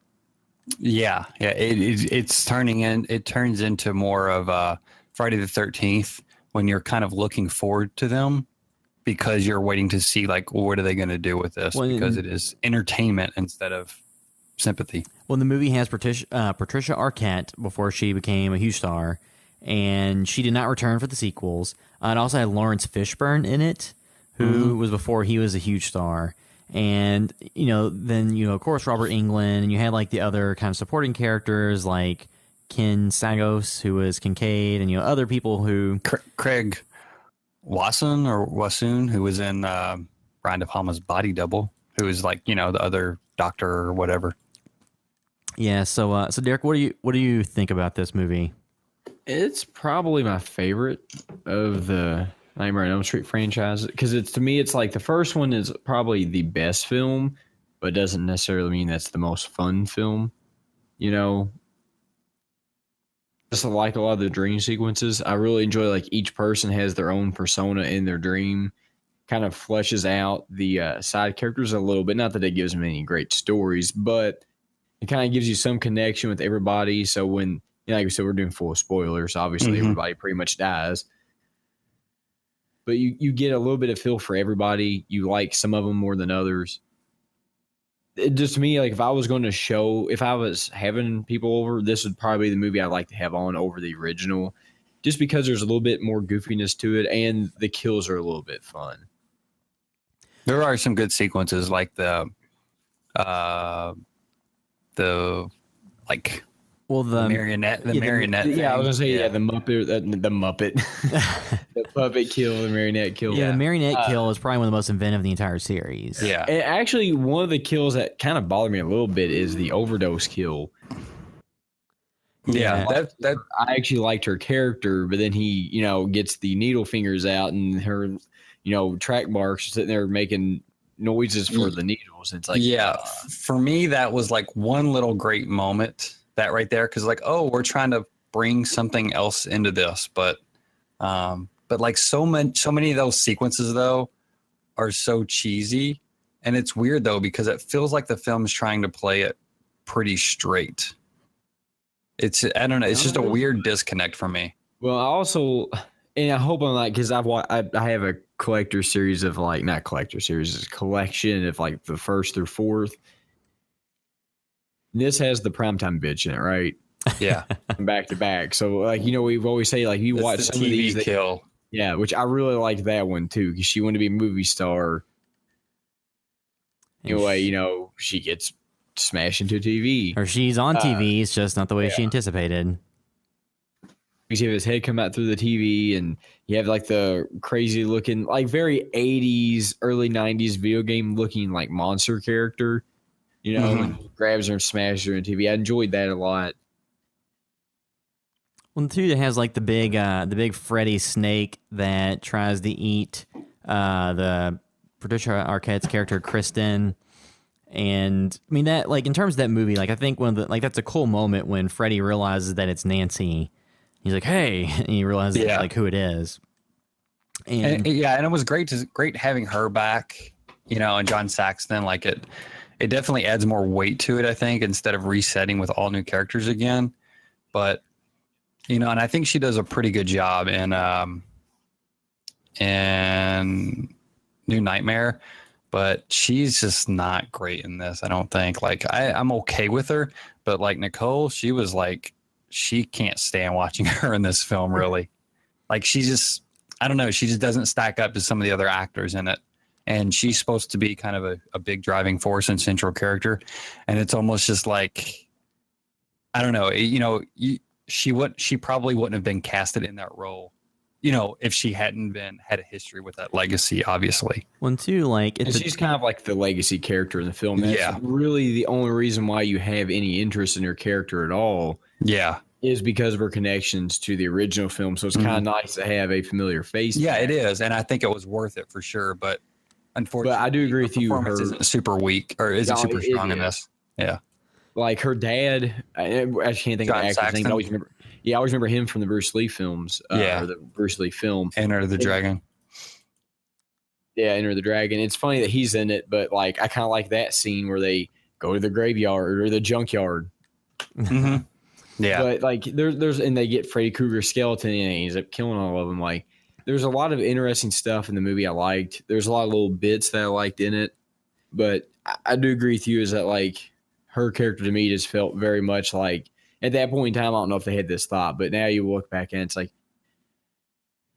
Yeah. It turns into more of Friday the 13th when you're kind of looking forward to them because you're waiting to see like what are they going to do with this, because it is entertainment instead of sympathy. Well, the movie has Patricia Arquette before she became a huge star, and she did not return for the sequels. It also had Lawrence Fishburne in it, who was before he was a huge star. And, then, of course, Robert Englund, and you had, like, the other kind of supporting characters, like Ken Sagos, who was Kincaid, and, other people who... Craig Wasson, who was in Brian De Palma's Body Double, who was, like, the other doctor or whatever. Yeah, so Derek, what do you think about this movie? It's probably my favorite of the Nightmare on Elm Street franchise, because to me it's like the first one is probably the best film, but it doesn't necessarily mean that's the most fun film. just like a lot of the dream sequences. I really enjoy like each person has their own persona in their dream. Kind of fleshes out the side characters a little bit. Not that it gives them any great stories, but it kind of gives you some connection with everybody. So when, like I said, we're doing full spoilers. Obviously, everybody pretty much dies. But you get a little bit of feel for everybody. You like some of them more than others. It just to me, like if I was having people over, this would probably be the movie I'd like to have on over the original, just because there's a little bit more goofiness to it and the kills are a little bit fun. There are some good sequences like the marionette. Yeah, I was gonna say the Muppet, the puppet kill, the marionette kill. Yeah, the marionette kill is probably one of the most inventive of the entire series. Yeah, and actually, one of the kills that kind of bothered me a little bit is the overdose kill. Yeah, that I actually liked her character, but then he, gets the needle fingers out and her, track marks sitting there making noises for the needles. It's like, for me, that was like one little great moment. That right there, because like, oh, we're trying to bring something else into this, but like so many of those sequences though are so cheesy, and it's weird though because it feels like the film is trying to play it pretty straight. I don't know, it's just a weird disconnect for me. Well, I also, and I hope I'm like, because I have a collector series of like, not collector series, it's a collection of like the first through fourth. This has the primetime bitch in it, right? Yeah. Back to back. So, like, we've always say, like, you watch some of these. Kill. Yeah, which I really liked that one, too, because she wanted to be a movie star. Anyway, she gets smashed into TV. Or she's on TV. It's just not the way she anticipated. You have his head come out through the TV, and you have, like, the crazy looking, like, very 80s, early 90s video game looking, like, monster character. And grabs her and smashes her in TV. I enjoyed that a lot. One too that has like the big Freddy snake that tries to eat the Patricia Arquette's character Kristen, and I mean that like in terms of that movie, like I think that's a cool moment when Freddy realizes that it's Nancy. He's like, "Hey," and he realizes like who it is. And it was great having her back, and John Saxon. Like it definitely adds more weight to it, I think, instead of resetting with all new characters again. But, and I think she does a pretty good job in New Nightmare, but she's just not great in this, I don't think. Like, I'm okay with her, but like Nicole, she was like, she can't stand watching her in this film, really. Like, she just, I don't know, she just doesn't stack up to some of the other actors in it. And she's supposed to be kind of a big driving force and central character. And it's almost just like, I don't know, she probably wouldn't have been casted in that role, if she hadn't had a history with that legacy, obviously. One, too, like... she's kind of like the legacy character in the film. That's really the only reason why you have any interest in her character at all. Yeah. Is because of her connections to the original film. So it's kind of nice to have a familiar face. Yeah, it is. And I think it was worth it for sure. But unfortunately, I do agree with you. Her isn't super weak or isn't super strong in this. Yeah. Like her dad, I can't think of the actor's name. I always remember him from the Bruce Lee films. Or the Bruce Lee film. Enter the Dragon. Yeah, Enter the Dragon. It's funny that he's in it, but like I kind of like that scene where they go to the graveyard or the junkyard. Mm-hmm. Yeah. But like there's and they get Freddy Krueger's skeleton and he ends up killing all of them. Like there's a lot of interesting stuff in the movie I liked. There's a lot of little bits that I liked in it. But I do agree with you is that like her character to me just felt very much like at that point in time, I don't know if they had this thought, but now you look back and it's like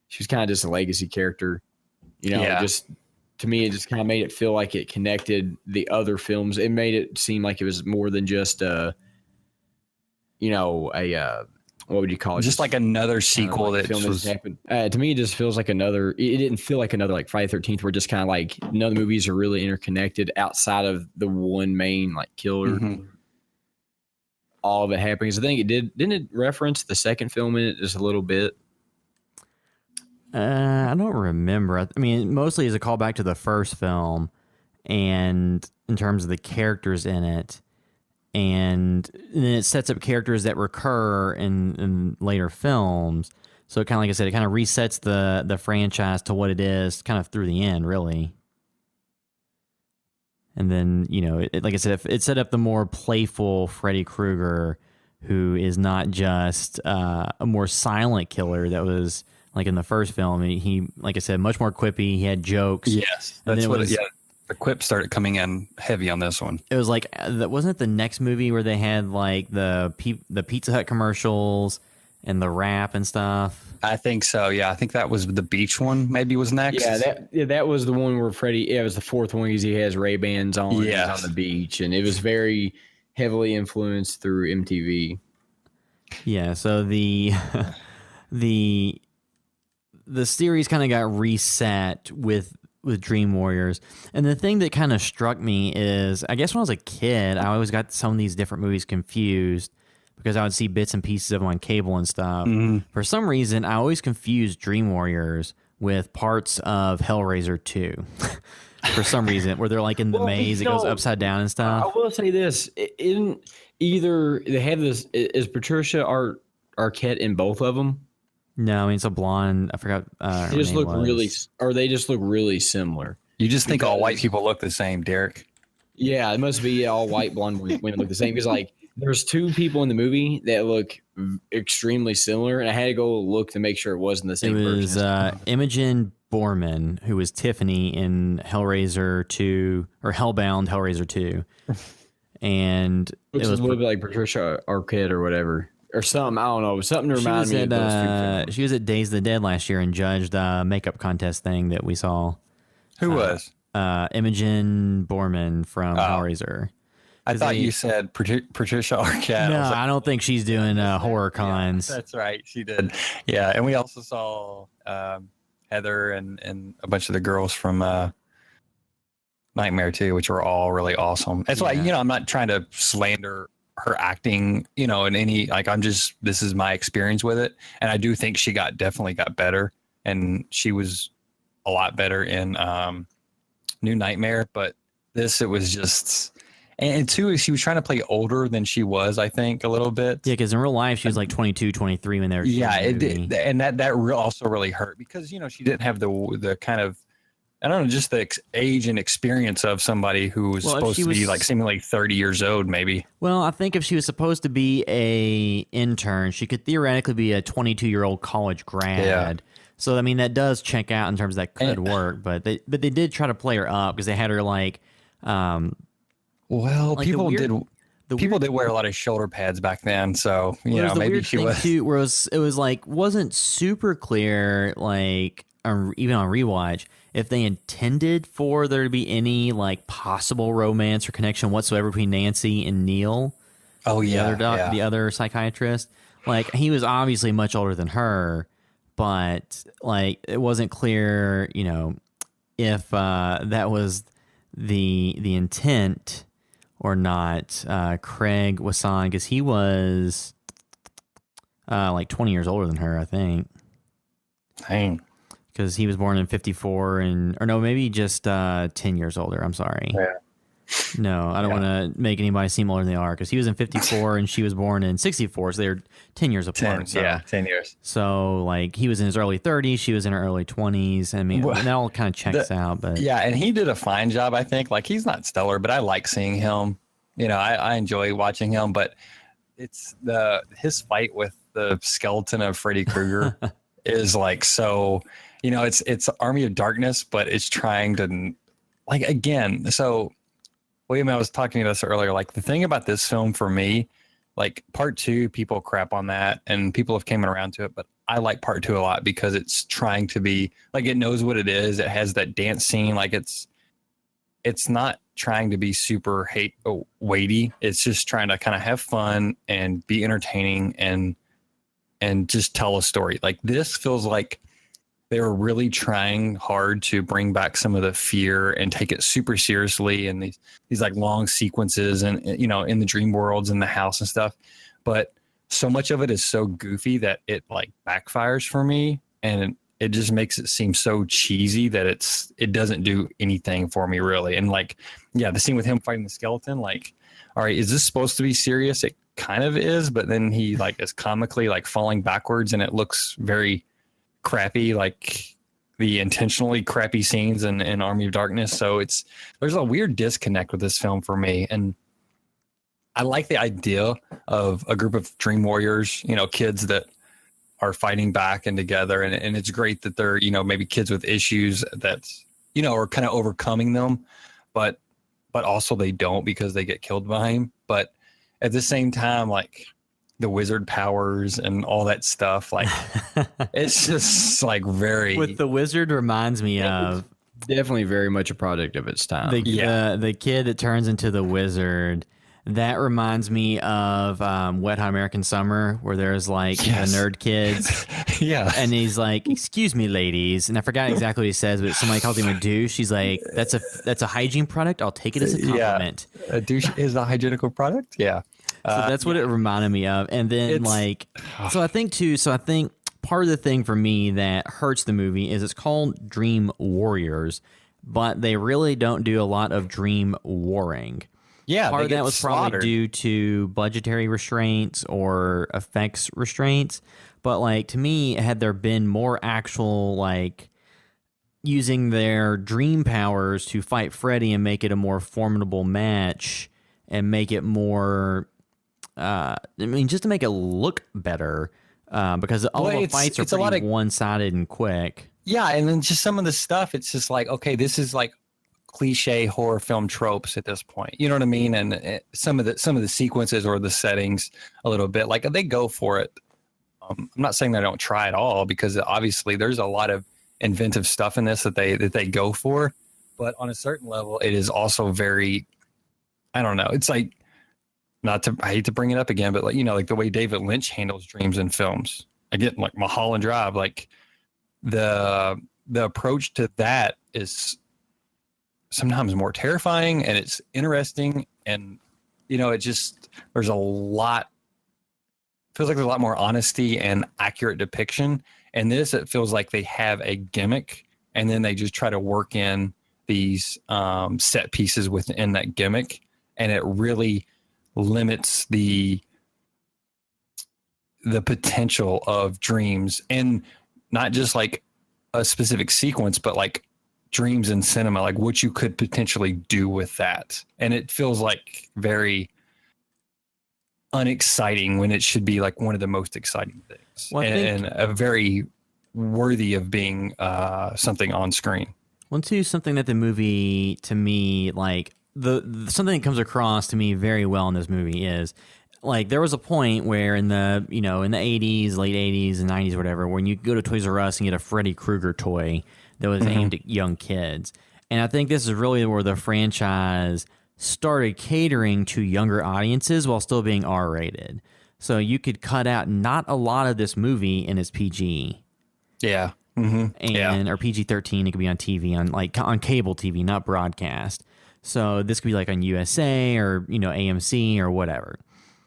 she was kind of just a legacy character. Just to me, it just kind of made it feel like it connected the other films. It made it seem like it was more than just what would you call it? Just like another sequel that was happened. To me, it just feels like another. It didn't feel like another like Friday the 13th, where just kind of like none of the movies are really interconnected outside of the one main like killer. Mm-hmm. All of it happening. I think it didn't it reference the second film in it just a little bit? I don't remember. I mean, mostly as a callback to the first film, and in terms of the characters in it. and then it sets up characters that recur in later films. So kind of like I said, it kind of resets the franchise to what it is, kind of through the end, really. And then, you know, like I said, it set up the more playful Freddy Krueger, who is not just a more silent killer that was like in the first film. He, like I said, much more quippy. He had jokes. Yes, that's what. The quip started coming in heavy on this one. It was like, wasn't it the next movie where they had like the Pizza Hut commercials and the rap and stuff? I think so. Yeah, I think that was the beach one. Maybe was next. Yeah, that was the one where Freddy. Yeah, it was the fourth one because he has Ray-Bans on. Yes. He's on the beach, and it was very heavily influenced through MTV. Yeah. So the series kind of got reset with Dream Warriors, and the thing that kind of struck me is, I guess when I was a kid, I always got some of these different movies confused, because I would see bits and pieces of them on cable and stuff. Mm-hmm. For some reason, I always confused Dream Warriors with parts of Hellraiser 2. For some reason, where they're like in the maze, it goes upside down and stuff. I will say this: in either they have this, is Patricia Arquette in both of them? No, I mean, it's a blonde. I forgot. They just look they just look really similar. You just think all white people look the same, Derek? Yeah, it must be all white blonde women look the same, because like there's two people in the movie that look extremely similar, and I had to go look to make sure it wasn't the same person. It was Imogen Borman, who was Tiffany in Hellraiser 2, or Hellbound Hellraiser 2. And it was a little bit like Patricia Arquette or whatever. Or something, I don't know. Something to remind me of those two films. She was at Days of the Dead last year and judged the makeup contest thing that we saw. Who was? Imogen Borman from Hellraiser. I thought you said Patricia Arquette. No, I don't think she's doing horror cons. Yeah, that's right. She did. Yeah, and we also saw Heather and a bunch of the girls from Nightmare 2, which were all really awesome. That's why, I'm not trying to slander her acting, in any, like, this is my experience with it. And I do think she definitely got better, and she was a lot better in New Nightmare, but it was just, and two, she was trying to play older than she was, I think, a little bit. Yeah, because in real life, she was like 22, 23 when they were shooting the movie. Did. And that also really hurt, because, she didn't have the kind of, I don't know, just the age and experience of somebody who was supposed to be like seemingly 30 years old, maybe. Well, I think if she was supposed to be a intern, she could theoretically be a 22-year-old college grad. Yeah. So, I mean, that does check out in terms of that could work. But they did try to play her up, because they had her like. People did wear a lot of shoulder pads back then, so maybe she was. Too, where it was like wasn't super clear, like even on rewatch, if they intended for there to be any like possible romance or connection whatsoever between Nancy and Neil. Oh yeah, the other psychiatrist. Like, he was obviously much older than her, but like it wasn't clear, if that was the intent or not. Craig Wasson, because he was like 20 years older than her, I think. Dang. Because he was born in 54, or no, maybe just 10 years older. I'm sorry. Yeah. No, I don't want to make anybody seem older than they are, because he was in 54 and she was born in 64, so they're 10 years apart. 10 years. So, like, he was in his early 30s, she was in her early 20s. I mean, that all kind of checks out. But yeah, and he did a fine job, I think. Like, he's not stellar, but I like seeing him. I enjoy watching him, but it's his fight with the skeleton of Freddy Krueger is like so. It's Army of Darkness, but it's trying to, like, again. So, William, I was talking to us earlier. Like, the thing about this film for me, like, part 2, people crap on that, and people have came around to it, but I like part 2 a lot, because it's trying to be like, it knows what it is. It has that dance scene. Like, it's not trying to be super weighty. It's just trying to kind of have fun and be entertaining and just tell a story. Like, this feels like they were really trying hard to bring back some of the fear and take it super seriously, and these like long sequences and in the dream worlds and the house and stuff. But so much of it is so goofy that it like backfires for me, and it just makes it seem so cheesy that it doesn't do anything for me really. And like, yeah, the scene with him fighting the skeleton, like, all right, is this supposed to be serious? It kind of is, but then he like is comically like falling backwards and it looks very crappy, like the intentionally crappy scenes in Army of Darkness. So there's a weird disconnect with this film for me. And I like the idea of a group of dream warriors, you know, kids that are fighting back and together. And it's great that they're, you know, maybe kids with issues that, you know, are kind of overcoming them, but also they don't because they get killed by him. But at the same time, like the wizard powers and all that stuff, like it's just like very. With the wizard reminds me of definitely very much a product of its time. The kid that turns into the wizard. That reminds me of Wet Hot American Summer, where there's like the nerd kids. Yeah. And he's like, "Excuse me, ladies." And I forgot exactly what he says, but somebody calls him a douche. She's like, that's a hygiene product. I'll take it as a compliment. Yeah. A douche is a hygienical product? Yeah. So that's what it reminded me of. And then I think part of the thing for me that hurts the movie is it's called Dream Warriors, but they really don't do a lot of dream warring. Yeah, part of that was probably due to budgetary restraints or effects restraints. But like to me, had there been more actual like using their dream powers to fight Freddy and make it a more formidable match and make it more, just to make it look better, because all the fights are pretty one-sided and quick. Yeah, and then just some of the stuff, it's just like, okay, this is like cliche horror film tropes at this point, you know what I mean? And some of the sequences or the settings a little bit like they go for it. I'm not saying they don't try at all, because obviously there's a lot of inventive stuff in this that they go for, but on a certain level it is also very, I don't know, it's like, I hate to bring it up again, but like, you know, like the way David Lynch handles dreams in films, again, like Mullholland Drive, like the approach to that is sometimes more terrifying, and it's interesting, and you know, it just feels like there's a lot more honesty and accurate depiction. And this, it feels like they have a gimmick and then they just try to work in these set pieces within that gimmick, and it really limits the potential of dreams, and not just like a specific sequence, but like dreams in cinema, like what you could potentially do with that. And it feels like very unexciting when it should be like one of the most exciting things, and a very worthy of being something on screen. Well, too, something that the movie, to me, like something that comes across to me very well in this movie is like there was a point where in the 80s, late 80s and 90s, whatever, when you go to Toys R Us and get a Freddy Krueger toy that was aimed at young kids. And I think this is really where the franchise started catering to younger audiences while still being R-rated. So you could cut out not a lot of this movie and it's PG. Yeah. Or PG-13, it could be on TV, on cable TV, not broadcast. So this could be like on USA or, AMC or whatever.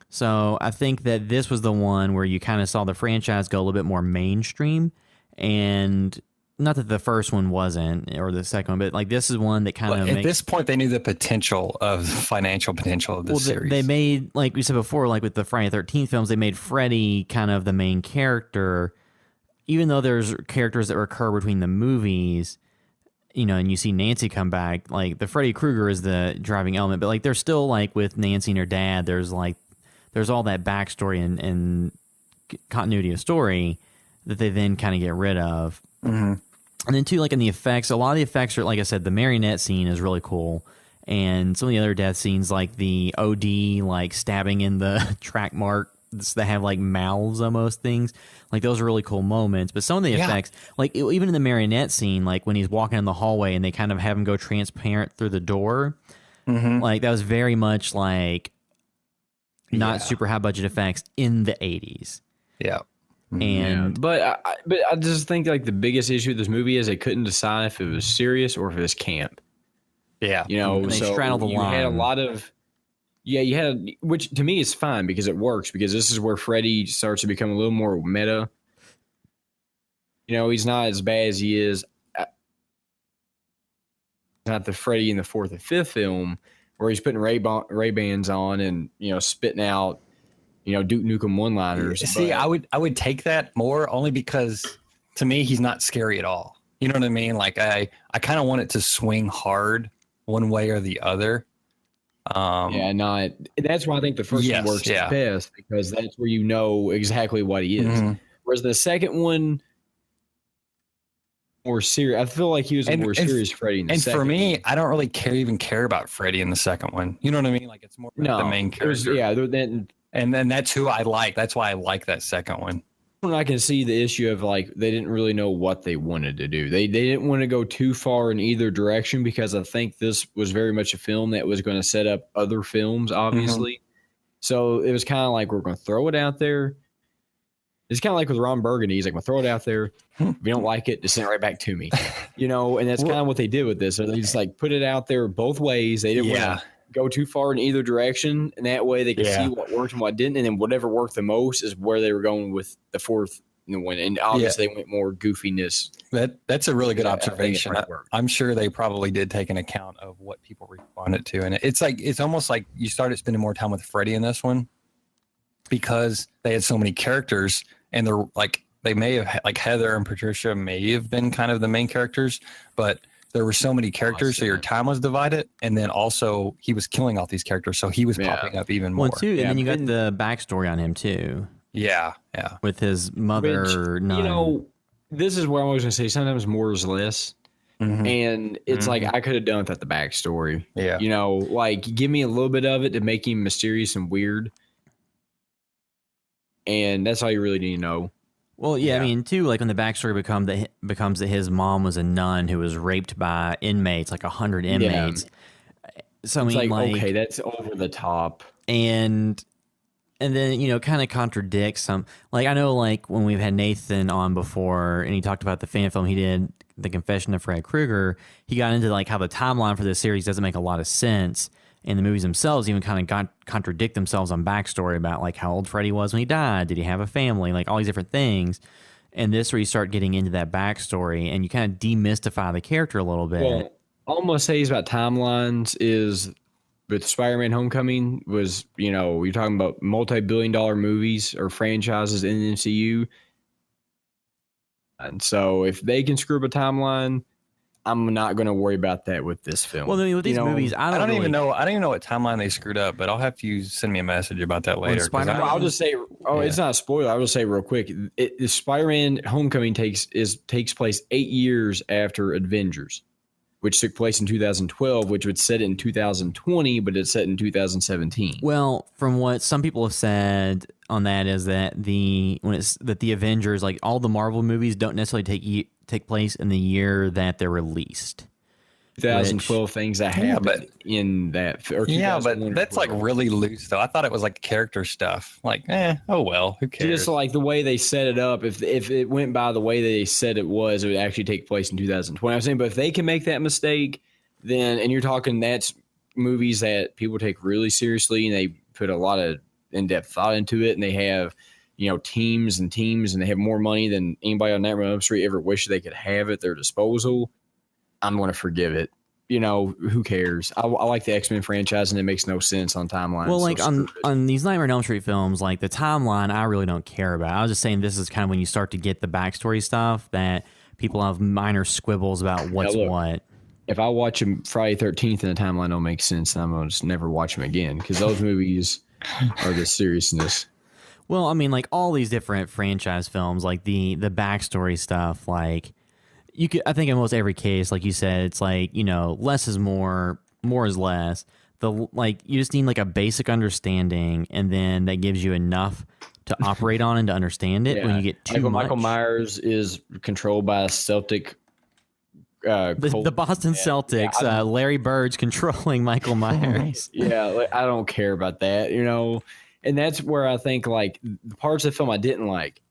So I think that this was the one where you kind of saw the franchise go a little bit more mainstream, and not that the first one wasn't, or the second one, but like this is one that kind of at this point they knew the financial potential of this series. They made, like we said before, like with the Friday the 13th films, they made Freddy kind of the main character, even though there's characters that recur between the movies, and you see Nancy come back. Like the Freddy Krueger is the driving element, but like there's still like with Nancy and her dad, there's all that backstory and continuity of story that they then kind of get rid of. Mm-hmm. And then too, like in the effects, a lot of the effects are, like I said, the marionette scene is really cool. And some of the other death scenes, like the OD, like stabbing in the track marks that have like mouths almost things, like those are really cool moments. But some of the effects, like even in the marionette scene, like when he's walking in the hallway and they kind of have him go transparent through the door, like that was very much like not super high budget effects in the 80s. Yeah. And but I just think like the biggest issue with this movie is they couldn't decide if it was serious or if it was camp. Yeah, and they straddled the line. You had a lot of which to me is fine because it works, because this is where Freddy starts to become a little more meta. he's not as bad as he is. Not the Freddy in the fourth and fifth film where he's putting Ray-Bans on and, spitting out, Duke Nukem one-liners. See, I would take that more only because to me, he's not scary at all. You know what I mean? Like I kind of want it to swing hard one way or the other. That's why I think the first one works best, because that's where you know exactly what he is. Mm-hmm. Whereas the second one, more serious. I feel like he was a more serious Freddy in the second one. And for me, I don't really care about Freddy in the second one. You know what I mean? Like it's more the main character. And then that's who I like. That's why I like that second one. I can see the issue of like they didn't really know what they wanted to do. They didn't want to go too far in either direction, because I think this was very much a film that was going to set up other films, obviously. Mm-hmm. So it was kind of like, we're going to throw it out there. It's kind of like with Ron Burgundy. He's like, we'll throw it out there. If you don't like it, just send it right back to me. And that's kind of what they did with this. So they just like put it out there both ways. They didn't want to go too far in either direction, and that way they could see what worked and what didn't, and then whatever worked the most is where they were going with the fourth one. And obviously they went more goofiness. That's a really good observation. I'm sure they probably did take an account of what people responded to, and it's almost like you started spending more time with Freddy in this one because they had so many characters, and they're like they may have, like Heather and Patricia may have been kind of the main characters, but there were so many characters, so your time was divided, and then also he was killing all these characters, so he was popping up even more. Well, too, and then you got the backstory on him too. Yeah. With his mother. Which, this is what I was going to say. Sometimes more is less, and it's like I could have done without the backstory. Yeah. Like give me a little bit of it to make him mysterious and weird, and that's all you really need to know. Well, I mean, too, like when the backstory becomes that his mom was a nun who was raped by inmates, like 100 inmates. So it's okay, that's over the top. And then, kind of contradicts some. Like, I know, like, when we've had Nathan on before, and he talked about the fan film he did, The Confession of Fred Krueger, he got into, like, how the timeline for this series doesn't make a lot of sense. And the movies themselves even kind of contradict themselves on backstory about like how old Freddy was when he died. Did he have a family? Like all these different things. And this where you start getting into that backstory and you kind of demystify the character a little bit. Well, all I'm going to say is about timelines is with Spider-Man Homecoming was, you're talking about multi-billion-dollar movies or franchises in the MCU. And so if they can screw up a timeline, I'm not going to worry about that with this film. Well, with these movies, I don't even know. I don't even know what timeline they screwed up, but I'll have you send me a message about that later. I'll just say, it's not a spoiler. I'll just say real quick: Spider-Man: Homecoming takes place 8 years after Avengers, which took place in 2012, which would set it in 2020, but it's set in 2017. Well, from what some people have said on that is that the Avengers, like all the Marvel movies, don't necessarily take place in the year that they're released. 2012 things that happened in that. But that's like really loose though. I thought it was like character stuff. Like, oh well, who cares? Just like the way they set it up. If it went by the way they said it would actually take place in 2020. I'm saying, but if they can make that mistake, then and you're talking that's movies that people take really seriously and they put a lot of in-depth thought into it, and they have teams and they have more money than anybody on Nightmare on Elm Street ever wished they could have at their disposal. I'm going to forgive it. Who cares? I like the X-Men franchise, and it makes no sense on timelines. Well, like on these Nightmare on Elm Street films, like the timeline, I really don't care about. I was just saying this is kind of when you start to get the backstory stuff that people have minor squibbles about what's what. If I watch them Friday 13th and the timeline don't make sense, then I'm going to just never watch them again because those movies are the seriousness. Well, I mean, like all these different franchise films, like the backstory stuff, like you could, I think in almost every case, like you said, it's like, less is more, more is less. You just need like a basic understanding, and then that gives you enough to operate on and to understand it. When you get too much. Michael Myers is controlled by a Celtic. The Boston Celtics, Larry Bird's controlling Michael Myers. I don't care about that, and that's where I think like the parts of the film I didn't like.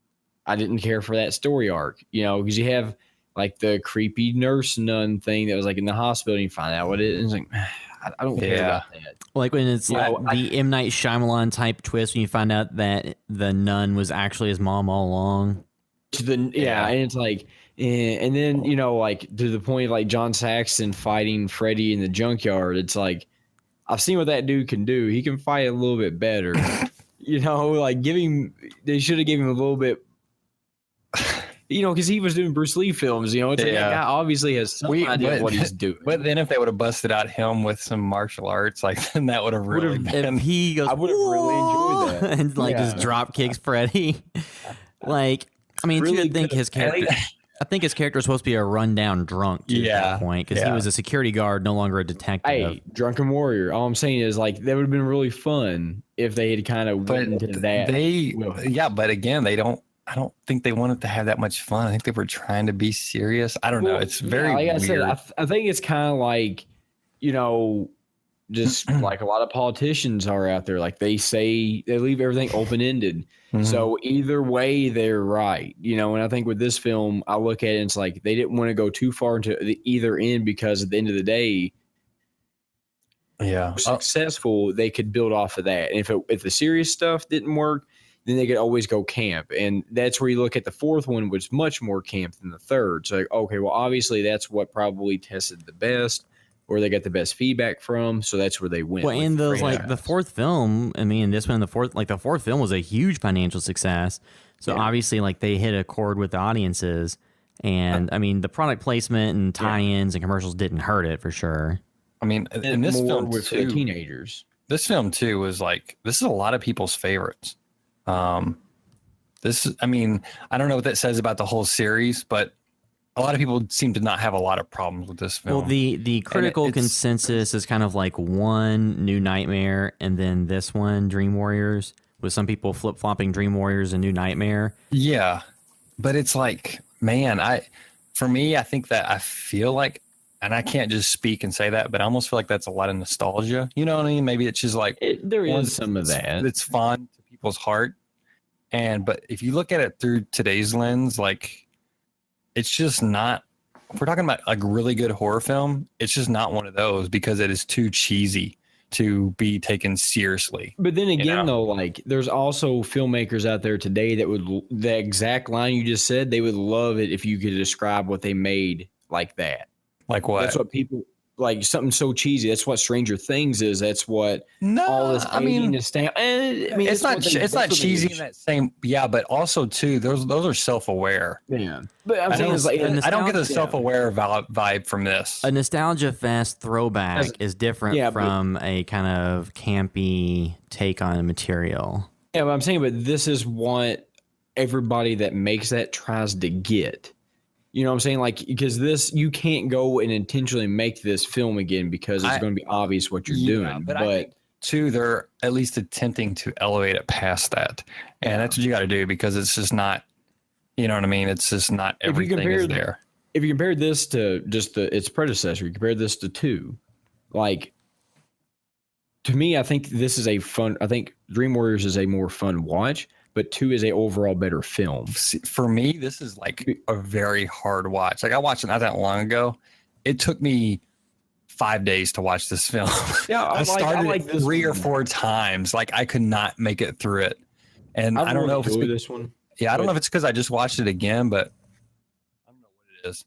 I didn't care for that story arc, because you have like the creepy nurse nun thing that was like in the hospital, and you find out what it is. And it's like, I don't care about that. Like when it's the M. Night Shyamalan type twist when you find out that the nun was actually his mom all along. And it's like, and then like to the point like John Saxon fighting Freddy in the junkyard. It's like I've seen what that dude can do. He can fight a little bit better. Like they should have given him a little bit. Because he was doing Bruce Lee films. It's like that guy obviously has some idea of what he's doing. But then if they would have busted out him with some martial arts, like then that would have really been. If he goes, I would have really enjoyed that, and just drop kicks Freddy. Like, I mean, really I think his character. I think his character was supposed to be a rundown drunk at that point because he was a security guard, no longer a detective. Hey, drunken warrior. All I'm saying is like that would have been really fun if they had kind of went into that. But again, I don't think they wanted to have that much fun. I think they were trying to be serious. I don't know. It's very like weird. I said, I think it's kind of like, just like a lot of politicians are out there. Like they say they leave everything open ended. Mm-hmm. So either way, they're right. And I think with this film, I look at it and it's like they didn't want to go too far into either end because at the end of the day, successful, they could build off of that. And if the serious stuff didn't work, then they could always go camp. And that's where you look at the fourth one, which is much more camp than the third. So, like, okay, well, obviously that's what probably tested the best or they got the best feedback from. So that's where they went. Well, and those, like, the fourth film, I mean, this one, the fourth film was a huge financial success. So obviously, like, they hit a chord with the audiences. And, I mean, the product placement and tie-ins and commercials didn't hurt it for sure. I mean, in this film, with too, teenagers. This film, too, was like, this is a lot of people's favorites. I mean, I don't know what that says about the whole series, but a lot of people seem to not have a lot of problems with this film. Well, the critical consensus is kind of like one New Nightmare and then this one, Dream Warriors, with some people flip-flopping Dream Warriors and New Nightmare. Yeah, but it's like, man, I think that I feel like, and I can't just speak and say that, but I almost feel like that's a lot of nostalgia. You know what I mean? Maybe it's just like there is some of that. It's fond to people's heart. But if you look at it through today's lens, like it's just not, if we're talking about a really good horror film, it's just not one of those because it is too cheesy to be taken seriously. But then again, though, like there's also filmmakers out there today that would, the exact line you just said, they would love it if you could describe what they made like that. Like what? That's what people like, something so cheesy. That's what Stranger Things is. That's what all this. I mean, it's not cheesy in that same. Yeah, but also too, those are self-aware. Yeah, but I'm saying I don't get the self-aware vibe from this. A nostalgia fest throwback is different from a kind of campy take on material. Yeah, but I'm saying, but this is what everybody that makes that tries to get. You know what I'm saying? Like, because this, you can't go and intentionally make this film again because it's going to be obvious what you're doing. But I think, too, they're at least attempting to elevate it past that. And that's what you got to do because it's just not, you know what I mean? It's just not everything is there. If you compare this to just its predecessor, you compare this to 2, like, to me, I think this is I think Dream Warriors is a more fun watch. But 2 is a overall better film. For me, this is like a very hard watch. Like I watched it not that long ago. It took me 5 days to watch this film. Yeah, I started it 3 or 4 times. Like I could not make it through it. And I don't know if it's this one. Yeah, I don't know if it's because I just watched it again, but I don't know what it is.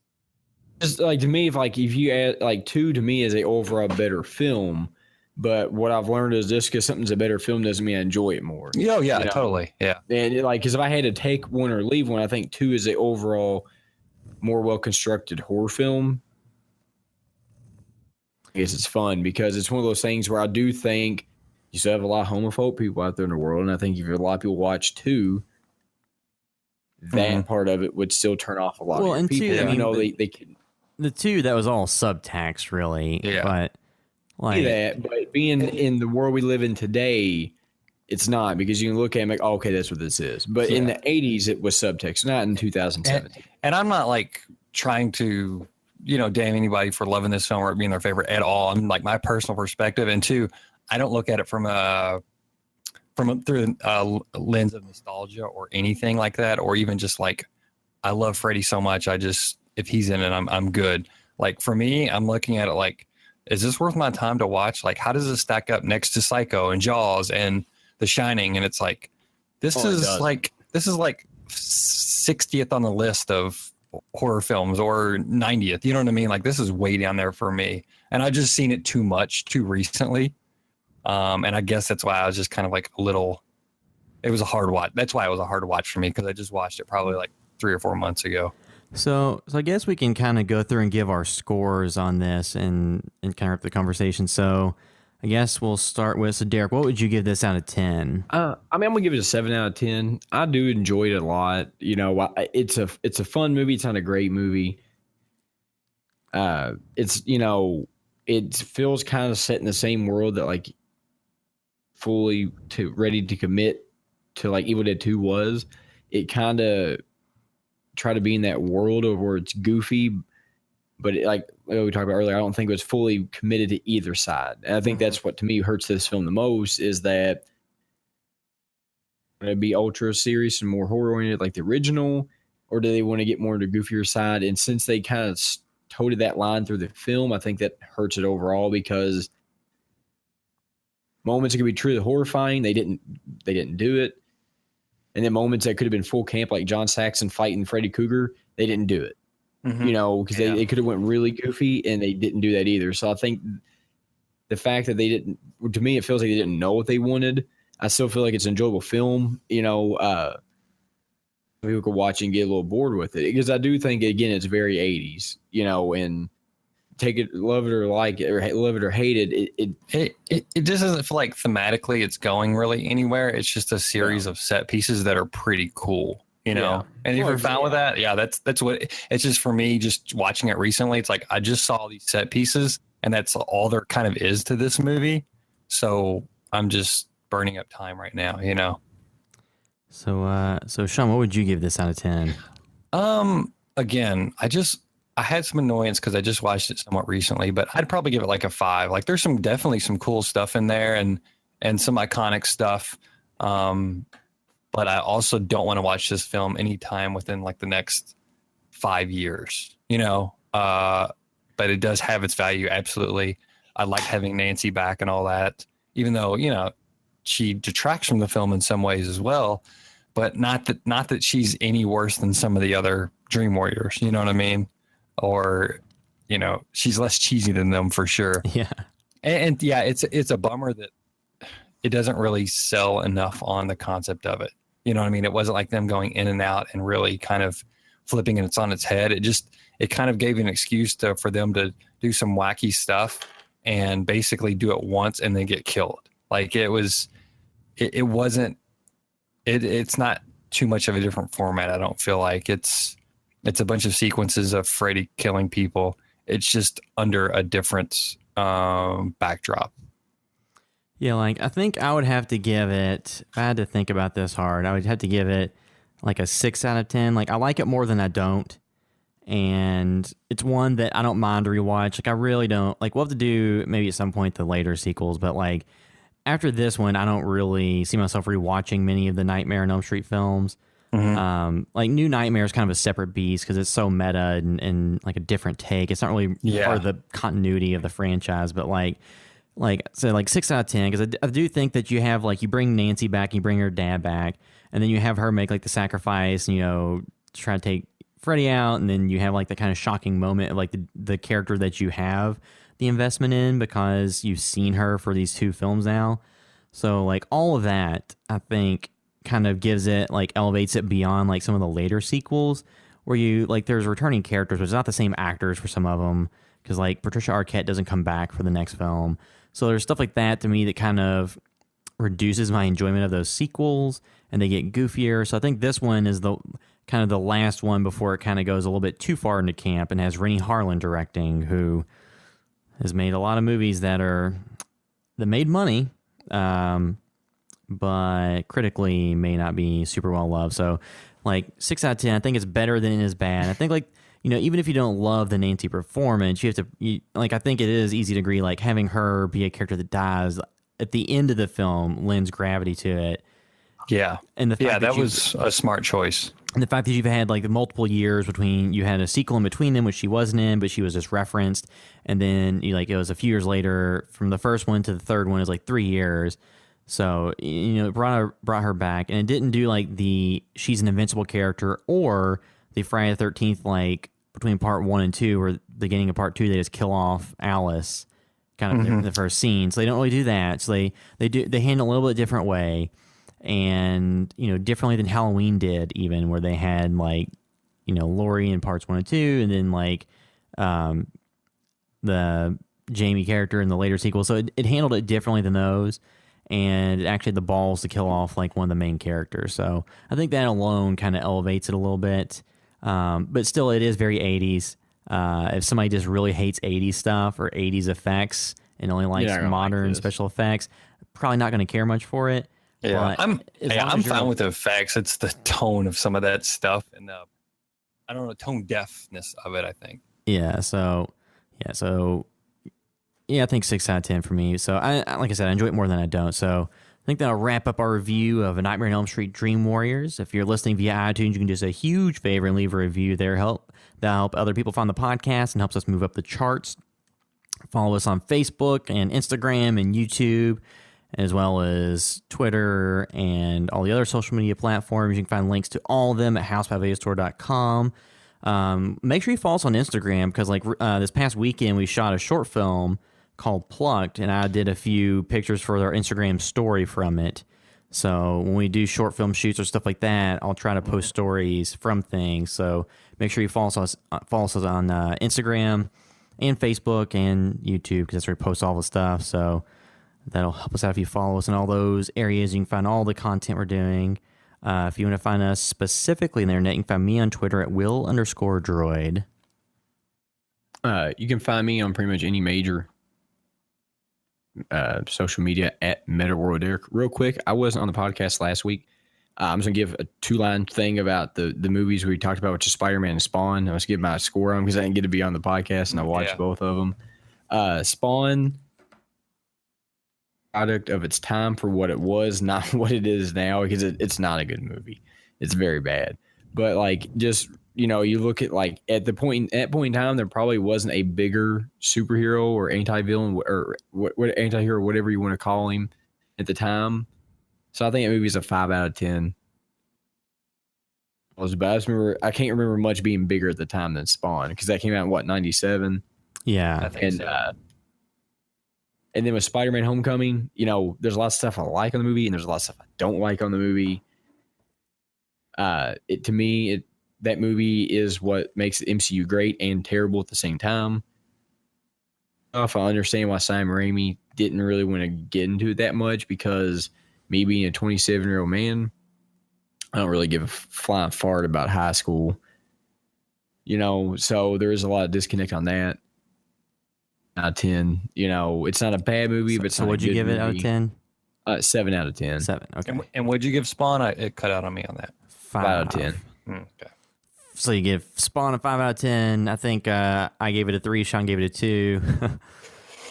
Just like to me, if you add like 2 to me is a overall better film. But what I've learned is just because something's a better film doesn't mean I enjoy it more. Oh, yeah, totally. Yeah. And because if I had to take one or leave one, I think 2 is a overall more well-constructed horror film. I guess it's fun because it's one of those things where I do think you still have a lot of homophobe people out there in the world. And I think if a lot of people watch 2, that part of it would still turn off a lot of people. 2, I mean, they can. The 2, that was all subtext, really. Yeah. But but being in the world we live in today, it's not because you can look at it and like, oh, okay, that's what this is. But in the 80s, it was subtext, not in 2017. And I'm not like trying to, damn anybody for loving this film or it being their favorite at all. I'm like my personal perspective. And 2, I don't look at it through a lens of nostalgia or anything like that, or even just like, I love Freddy so much. If he's in it, I'm good. Like for me, I'm looking at it like, is this worth my time to watch? Like, how does this stack up next to Psycho and Jaws and The Shining? And it's like, this is like 60th on the list of horror films or 90th. You know what I mean? Like this is way down there for me. And I've just seen it too much too recently. And I guess that's why I was just kind of like a little, it was a hard watch. That's why it was a hard watch for me, because I just watched it probably like 3 or 4 months ago. So I guess we can kind of go through and give our scores on this and kind of wrap the conversation. So I guess we'll start with, so Derek, what would you give this out of 10? I mean, I'm gonna give it a 7 out of 10. I do enjoy it a lot. You know, it's a fun movie. It's not a great movie. It's, you know, it feels kind of set in the same world that like fully ready to commit to like Evil Dead 2 was. It kind of try to be in that world of where it's goofy, but like we talked about earlier, I don't think it was fully committed to either side. And I think that's what to me hurts this film the most, is that it'd be ultra serious and more horror oriented like the original, or do they want to get more into the goofier side? And since they kind of toted that line through the film, I think that hurts it overall, because moments that could be truly horrifying, they didn't do it. And then moments that could have been full camp, like John Saxon fighting Freddy Krueger, they didn't do it. You know, because they could have went really goofy, and they didn't do that either. So I think the fact that they didn't, to me, it feels like they didn't know what they wanted. I still feel like it's an enjoyable film. You know, people could watch and get a little bored with it, because I do think, again, it's very 80s, you know, and take it, love it or like it, or love it or hate it. It just doesn't feel like thematically it's going really anywhere. It's just a series of set pieces that are pretty cool, you know. And if you're fine with that, that's what it's just for me. Just watching it recently, it's like I just saw these set pieces, and that's all there kind of is to this movie. So I'm just burning up time right now, you know. So Sean, what would you give this out of 10? Again, I had some annoyance because I just watched it somewhat recently, but I'd probably give it like a 5. Like there's definitely some cool stuff in there and some iconic stuff. But I also don't want to watch this film anytime within like the next 5 years, you know. But it does have its value, absolutely. I like having Nancy back and all that, even though, you know, she detracts from the film in some ways as well. But not that she's any worse than some of the other Dream Warriors, you know what I mean? Or, you know, she's less cheesy than them for sure. Yeah. And yeah, it's a bummer that it doesn't really sell enough on the concept of it. You know what I mean? It wasn't like them going in and out and really kind of flipping it on its head. It kind of gave an excuse for them to do some wacky stuff and basically do it once and then get killed. Like it's not too much of a different format. I don't feel like it's a bunch of sequences of Freddy killing people. It's just under a different backdrop. Yeah, like I think I would have to give it, if I had to think about this hard, I would have to give it like a 6 out of 10. Like I like it more than I don't. And it's one that I don't mind to rewatch. Like I really don't. Like we'll have to do maybe at some point the later sequels, but like after this one, I don't really see myself rewatching many of the Nightmare on Elm Street films. Like New Nightmare is kind of a separate beast because it's so meta and like a different take. It's not really part of the continuity of the franchise, but like 6 out of 10, because I do think that you have like, you bring Nancy back, you bring her dad back, and then you have her make like the sacrifice, you know, try to take Freddy out, and then you have like the kind of shocking moment of like the character that you have the investment in because you've seen her for these 2 films now. So like all of that, I think, kind of gives it, like, elevates it beyond like some of the later sequels where you like there's returning characters, but it's not the same actors for some of them, because like Patricia Arquette doesn't come back for the next film. So there's stuff like that to me that kind of reduces my enjoyment of those sequels, and they get goofier. So I think this one is the kind of the last one before it kind of goes a little bit too far into camp, and has Rennie Harlan directing, who has made a lot of movies that made money, but critically may not be super well loved. So like 6 out of 10, I think it's better than it is bad. I think like, you know, even if you don't love the Nancy performance, I think it is easy to agree, like having her be a character that dies at the end of the film lends gravity to it. Yeah. And the fact that was a smart choice. And the fact that you've had like the multiple years between, you had a sequel in between them, which she wasn't in, but she was just referenced. And then it was a few years later from the first one to the third one is like 3 years. So, it brought her back, and it didn't do like she's an invincible character or the Friday the 13th, like between part 1 and 2, or the beginning of part 2, they just kill off Alice kind of in the first scene. So they don't really do that. So they handle a little bit different way, and, differently than Halloween did, even, where they had like, Laurie in parts 1 and 2, and then like the Jamie character in the later sequel. So it handled it differently than those. And it actually had the balls to kill off like one of the main characters. So I think that alone kind of elevates it a little bit. But still, it is very 80s. If somebody just really hates 80s stuff or 80s effects and only likes modern special effects, probably not going to care much for it. Yeah, I'm fine with the effects. It's the tone of some of that stuff and the, I don't know, tone deafness of it, I think. Yeah, I think 6 out of 10 for me. So, like I said, I enjoy it more than I don't. So, I think that'll wrap up our review of A Nightmare on Elm Street Dream Warriors. If you're listening via iTunes, you can do us a huge favor and leave a review there. That'll help other people find the podcast and helps us move up the charts. Follow us on Facebook and Instagram and YouTube, as well as Twitter and all the other social media platforms. You can find links to all of them at housebyvideostore.com. Make sure you follow us on Instagram, because like this past weekend we shot a short film called Plucked, and I did a few pictures for our Instagram story from it. So when we do short film shoots or stuff like that, I'll try to post stories from things. So make sure you follow us on Instagram and Facebook and YouTube, because that's where we post all the stuff. So that'll help us out if you follow us in all those areas. You can find all the content we're doing. If you want to find us specifically on the internet, you can find me on Twitter at Will_Droid. You can find me on pretty much any major social media at MetaWorld Derek. Real quick, I wasn't on the podcast last week. I'm just going to give a 2-line thing about the movies we talked about, which is Spider-Man and Spawn. I was give my score on because I didn't get to be on the podcast, and I watched both of them. Spawn, product of its time for what it was, not what it is now, because it's not a good movie. It's very bad. But like, just, you look at like at that point in time, there probably wasn't a bigger superhero or anti-villain or what anti-hero, whatever you want to call him at the time. So I think that movie is a 5 out of 10. I can't remember much being bigger at the time than Spawn, because that came out in 97. Yeah, I think so. And then with Spider-Man Homecoming, there's a lot of stuff I like on the movie, and there's a lot of stuff I don't like on the movie. To me, that movie is what makes the MCU great and terrible at the same time. If I understand why Sam Raimi didn't really want to get into it that much, because me being a 27-year-old man, I don't really give a flying fart about high school. So there is a lot of disconnect on that. Out of 10, it's not a bad movie, but it's not what'd you give it out of 10? 7 out of 10. 7. Okay. And what'd you give Spawn? It cut out on me on that. 5 out of 10. Okay. So you give Spawn a 5 out of 10. I think I gave it a 3. Sean gave it a 2.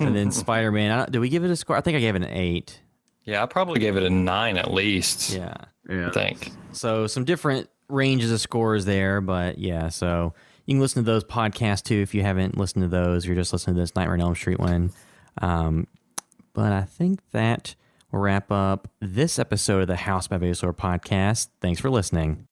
And then Spider-Man, did we give it a score? I think I gave it an 8. Yeah, I probably gave it a 9 at least. Yeah. I think. So some different ranges of scores there, but yeah, so you can listen to those podcasts too if you haven't listened to those. You're just listening to this Nightmare on Elm Street one. But I think that will wrap up this episode of the House by Video Store podcast. Thanks for listening.